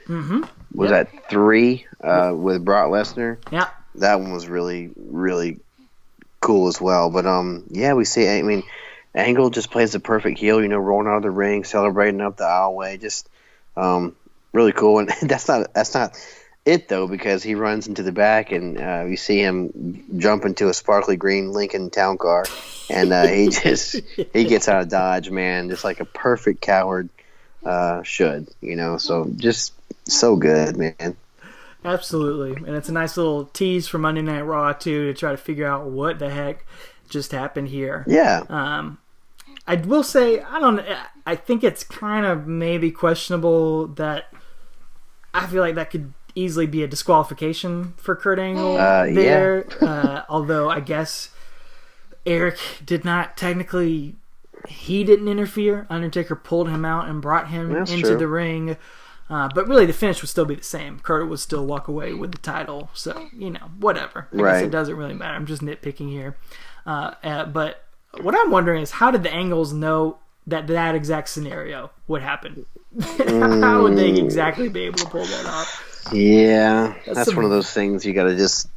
Speaker 2: was that 3 with Brock Lesnar?
Speaker 1: Yeah.
Speaker 2: That one was really, really cool as well. But, yeah, we see, Angle just plays the perfect heel, rolling out of the ring, celebrating up the aisleway. Just really cool. And that's not it, though, because he runs into the back and you see him jump into a sparkly green Lincoln Town Car, and he gets out of Dodge, man, just like a perfect coward should, so just so good, man.
Speaker 1: Absolutely. And it's a nice little tease for Monday Night Raw, too, to try to figure out what the heck just happened here.
Speaker 2: Yeah.
Speaker 1: I will say, I think it's kind of maybe questionable that I feel like that could easily be a disqualification for Kurt Angle there. Yeah. Although I guess Eric did not technically, he didn't interfere. Undertaker pulled him out and brought him into the ring. But really the finish would still be the same. Kurt would still walk away with the title. So, whatever. I guess it doesn't really matter. I'm just nitpicking here. But what I'm wondering is, how did the Angles know that exact scenario would happen? How would they exactly be able to pull that off?
Speaker 2: Yeah, that's one of those things you got to just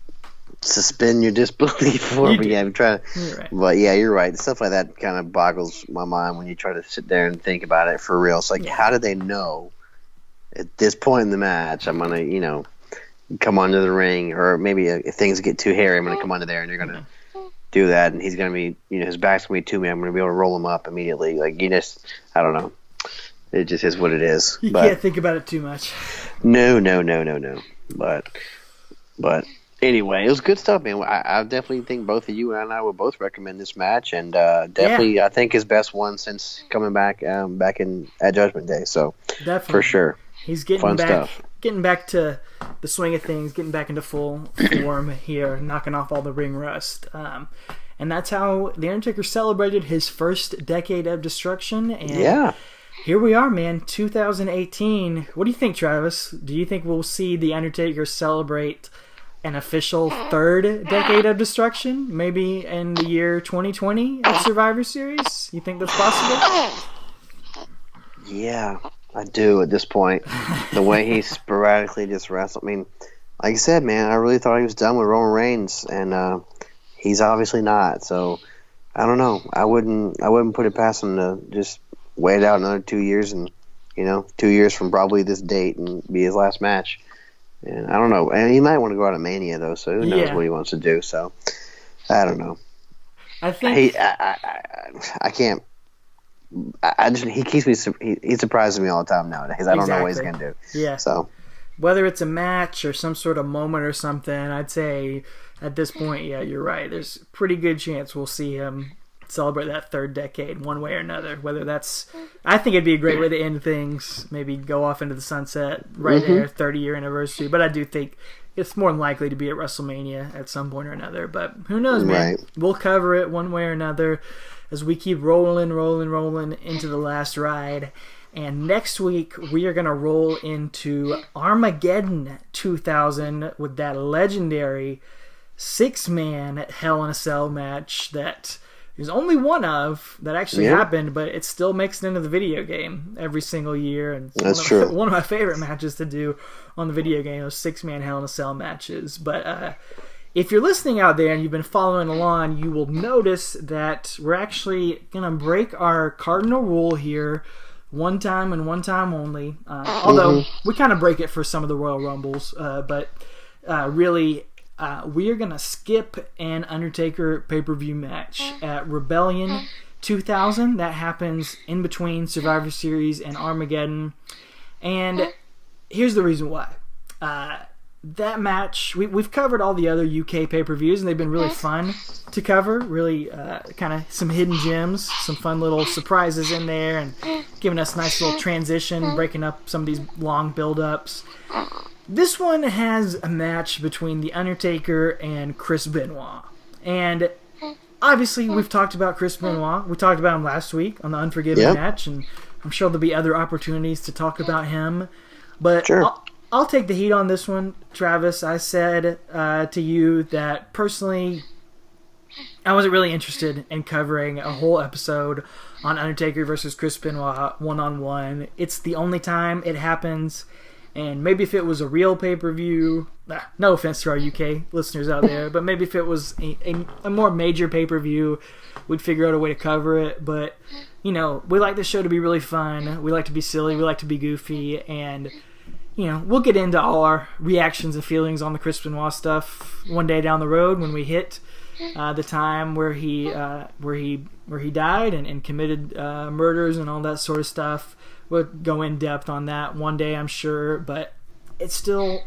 Speaker 2: suspend your disbelief for. But yeah, I'm trying. Right. But yeah, you're right. Stuff like that kind of boggles my mind when you try to sit there and think about it for real. It's like, how did they know at this point in the match I'm gonna, come onto the ring, or maybe if things get too hairy, I'm gonna come onto there and you're gonna do that, and he's gonna be, his back's gonna be to me. I'm gonna be able to roll him up immediately. Like, I don't know. It just is what it is.
Speaker 1: You can't think about it too much.
Speaker 2: No. But anyway, it was good stuff, man. I definitely think both of you and I would both recommend this match, and definitely I think his best one since coming back at Judgment Day. So definitely, for sure,
Speaker 1: he's getting back to the swing of things, getting back into full form here, knocking off all the ring rust. And that's how The Undertaker celebrated his first decade of destruction. And here we are, man, 2018. What do you think, Travis? Do you think we'll see The Undertaker celebrate an official third decade of destruction, maybe in the year 2020 at Survivor Series? You think that's possible?
Speaker 2: Yeah, I do at this point. The way he sporadically just wrestled. Like I said, man, I really thought he was done with Roman Reigns, and he's obviously not. So I don't know. I wouldn't put it past him to just wait out another 2 years, and 2 years from probably this date, and be his last match. And I don't know. And he might want to go out of Mania though, so who knows what he wants to do. So I don't know.
Speaker 1: I think
Speaker 2: I can't. He surprises me all the time nowadays. I don't know what he's gonna do.
Speaker 1: Yeah.
Speaker 2: So
Speaker 1: whether it's a match or some sort of moment or something, I'd say at this point, yeah, you're right. There's a pretty good chance we'll see him celebrate that third decade one way or another. Whether that's, I think it'd be a great way to end things. Maybe go off into the sunset right there, 30-year anniversary. But I do think it's more than likely to be at WrestleMania at some point or another. But who knows, man?
Speaker 2: Right.
Speaker 1: We'll cover it one way or another as we keep rolling into the last ride. And next week, we are going to roll into Armageddon 2000 with that legendary 6-man Hell in a Cell match that there's only one of that actually happened, but it still makes it into the video game every single year. And
Speaker 2: that's true.
Speaker 1: One of my favorite matches to do on the video game, those 6-man Hell in a Cell matches. But if you're listening out there and you've been following along, you will notice that we're actually going to break our cardinal rule here one time and one time only. Although we kind of break it for some of the Royal Rumbles, but really... we are going to skip an Undertaker pay-per-view match at Rebellion 2000. That happens in between Survivor Series and Armageddon. And here's the reason why. That match, we've covered all the other UK pay-per-views, and they've been really fun to cover. Really kind of some hidden gems, some fun little surprises in there, and giving us a nice little transition, breaking up some of these long build-ups. This one has a match between The Undertaker and Chris Benoit. And obviously, we've talked about Chris Benoit. We talked about him last week on the Unforgiven match, and I'm sure there'll be other opportunities to talk about him. But I'll take the heat on this one, Travis. I said to you that personally, I wasn't really interested in covering a whole episode on Undertaker versus Chris Benoit one-on-one. It's the only time it happens. And maybe if it was a real pay-per-view, no offense to our UK listeners out there, but maybe if it was a more major pay-per-view, we'd figure out a way to cover it. But, you know, we like this show to be really fun. We like to be silly. We like to be goofy. And, you know, we'll get into all our reactions and feelings on the Chris Benoit stuff one day down the road when we hit the time where he died and committed murders and all that sort of stuff. We'll go in depth on that one day, I'm sure, but it's still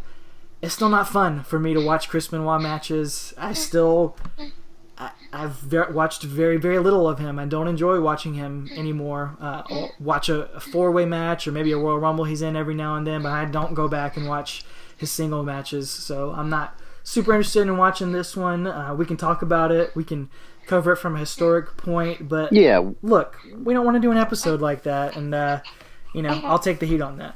Speaker 1: not fun for me to watch Chris Benoit matches. I've watched very, very little of him. I don't enjoy watching him anymore. I'll watch a 4-way match or maybe a Royal Rumble he's in every now and then, but I don't go back and watch his single matches, so I'm not super interested in watching this one. We can talk about it. We can cover it from a historic point, but look, we don't want to do an episode like that, and you know, I'll take the heat on that.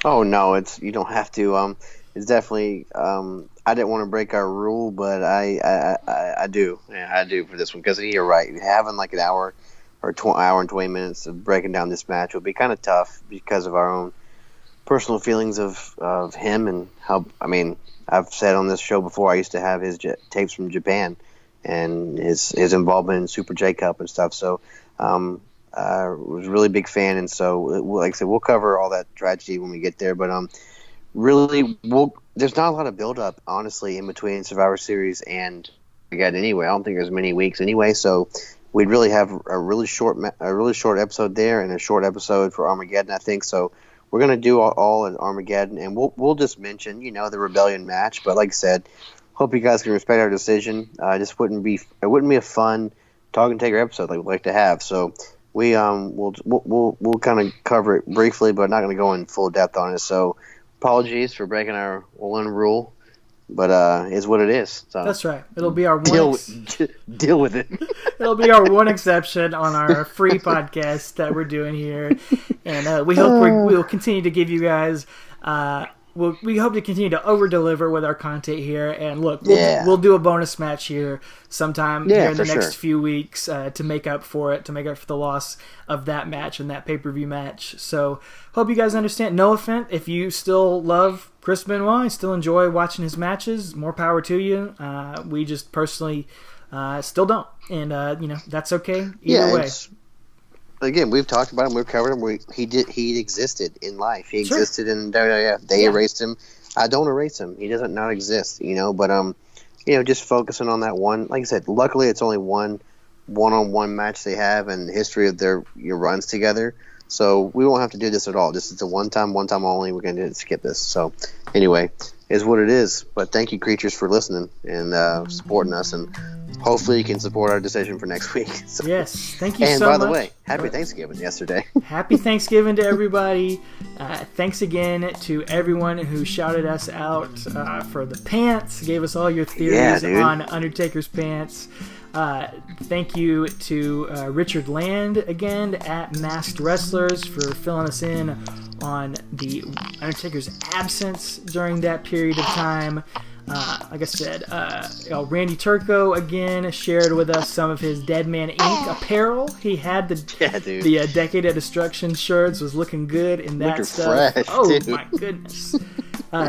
Speaker 2: Oh no, you don't have to. It's definitely. I didn't want to break our rule, but I do. Yeah, I do for this one because you're right. Having like an hour or hour and 20 minutes of breaking down this match would be kind of tough because of our own personal feelings of him and how. I mean, I've said on this show before I used to have his tapes from Japan and his involvement in Super J Cup and stuff. So. Was a really big fan, and so like I said, we'll cover all that tragedy when we get there. But really, there's not a lot of build up, honestly, in between Survivor Series and Armageddon anyway. I don't think there's many weeks anyway, so we'd really have a really short episode there and a short episode for Armageddon, I think. So we're gonna do all in Armageddon, and we'll just mention the Rebellion match. But like I said, hope you guys can respect our decision. It wouldn't be a fun Talking Taker episode like we'd like to have. So. We'll kind of cover it briefly, but not going to go in full depth on it. So, apologies for breaking our one rule, but it's what it is. So
Speaker 1: that's right. It'll be our one
Speaker 2: deal with it.
Speaker 1: It'll be our one exception on our free podcast that we're doing here, and we hope we'll continue to give you guys. We hope to continue to over-deliver with our content here. And look, we'll do a bonus match here sometime here in the next few weeks to make up for the loss of that match and that pay-per-view match. So hope you guys understand. No offense, if you still love Chris Benoit, still enjoy watching his matches, more power to you. We just personally still don't. And, that's okay either way.
Speaker 2: Again, we've talked about him. We've covered him. He existed in life. He existed in WWF. They erased him. I don't erase him. He doesn't not exist. But just focusing on that one. Like I said, luckily it's only one-on-one match they have in the history of their runs together. So we won't have to do this at all. This is a one time only. We're going to skip this. So anyway, is what it is. But thank you, creatures, for listening and supporting us and hopefully you can support our decision for next week. So.
Speaker 1: Yes, thank you
Speaker 2: and
Speaker 1: so much.
Speaker 2: And by the way, happy Thanksgiving yesterday.
Speaker 1: Happy Thanksgiving to everybody. Thanks again to everyone who shouted us out for the pants, gave us all your theories on Undertaker's pants. Thank you to Richard Land again at Masked Wrestlers for filling us in on the Undertaker's absence during that period of time. Like I said, Randy Turco again shared with us some of his Dead Man Inc. apparel. He had the Decade of Destruction shirts, was looking good in that stuff.
Speaker 2: Fresh,
Speaker 1: my goodness.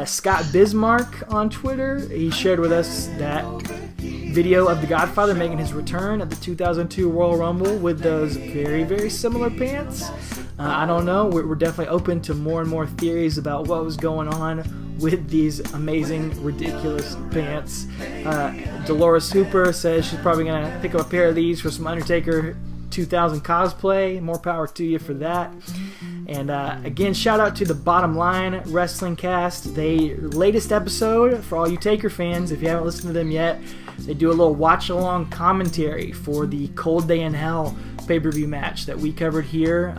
Speaker 1: Scott Bismarck on Twitter, he shared with us that video of The Godfather making his return at the 2002 Royal Rumble with those very, very similar pants. I don't know. We're definitely open to more and more theories about what was going on with these amazing, ridiculous pants. Dolores Hooper says she's probably going to pick up a pair of these for some Undertaker 2000 cosplay. More power to you for that. And again, shout out to the Bottom Line Wrestling Cast. Their latest episode, for all you Taker fans, if you haven't listened to them yet, they do a little watch-along commentary for the Cold Day in Hell pay-per-view match that we covered here.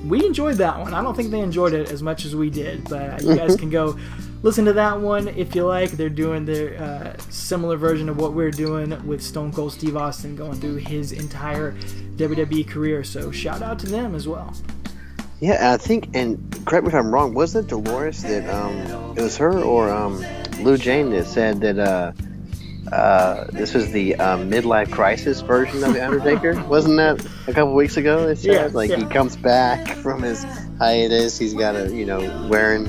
Speaker 1: We enjoyed that one. I don't think they enjoyed it as much as we did, but you guys can go listen to that one if you like. They're doing their similar version of what we're doing with Stone Cold Steve Austin going through his entire WWE career, so shout out to them as well.
Speaker 2: Yeah, I think, and correct me if I'm wrong, was it Dolores that, it was her or Lou Jane that said that this was the midlife crisis version of The Undertaker? Wasn't that a couple weeks ago? It said, he comes back from his hiatus, he's got wearing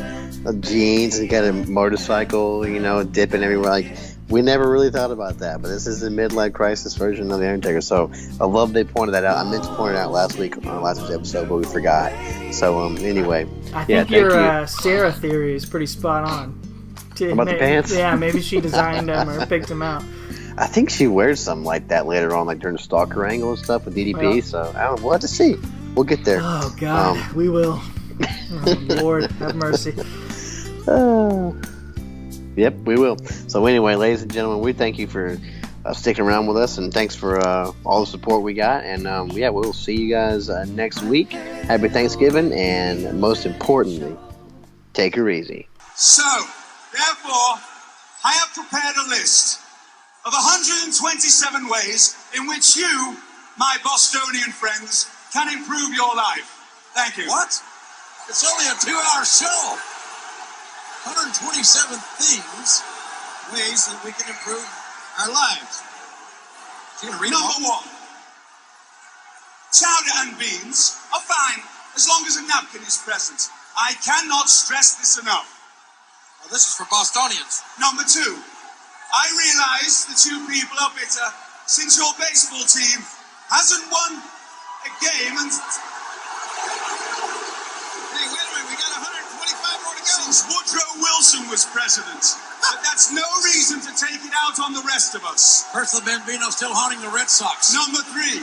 Speaker 2: jeans, he got a motorcycle, dipping everywhere. We never really thought about that, but this is the midlife crisis version of The Undertaker. So I love they pointed that out. I meant to point it out last week on last week's episode, but we forgot. So anyway,
Speaker 1: I think your Sarah theory is pretty spot on.
Speaker 2: About the pants?
Speaker 1: Yeah, maybe she designed them or picked them out.
Speaker 2: I think she wears something like that later on, during the Stalker angle and stuff with DDP. Well, so I don't know. We'll have to see. We'll get there.
Speaker 1: Oh God, we will. Oh, Lord, have mercy.
Speaker 2: Yep, we will. So anyway, ladies and gentlemen, we thank you for sticking around with us, and thanks for all the support we got. And we'll see you guys next week. Happy Thanksgiving, and most importantly, take her easy.
Speaker 3: So, therefore, I have prepared a list of 127 ways in which you, my Bostonian friends, can improve your life. Thank you.
Speaker 4: What? It's only a 2-hour show. 127 ways that we can improve our lives.
Speaker 3: Number 1. Chowder and beans are fine as long as a napkin is present. I cannot stress this enough.
Speaker 4: Well, this is for Bostonians.
Speaker 3: Number 2. I realize that you people are bitter since your baseball team hasn't won a game and...
Speaker 4: Hey, wait a minute, we got 125 more to go.
Speaker 3: Since Woodrow Wilson was president. But that's no reason to take it out on the rest of us.
Speaker 4: Percy Bambino still haunting the Red Sox.
Speaker 3: Number 3.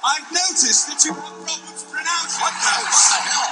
Speaker 3: I've noticed that you have problems pronouncing.
Speaker 4: What the hell?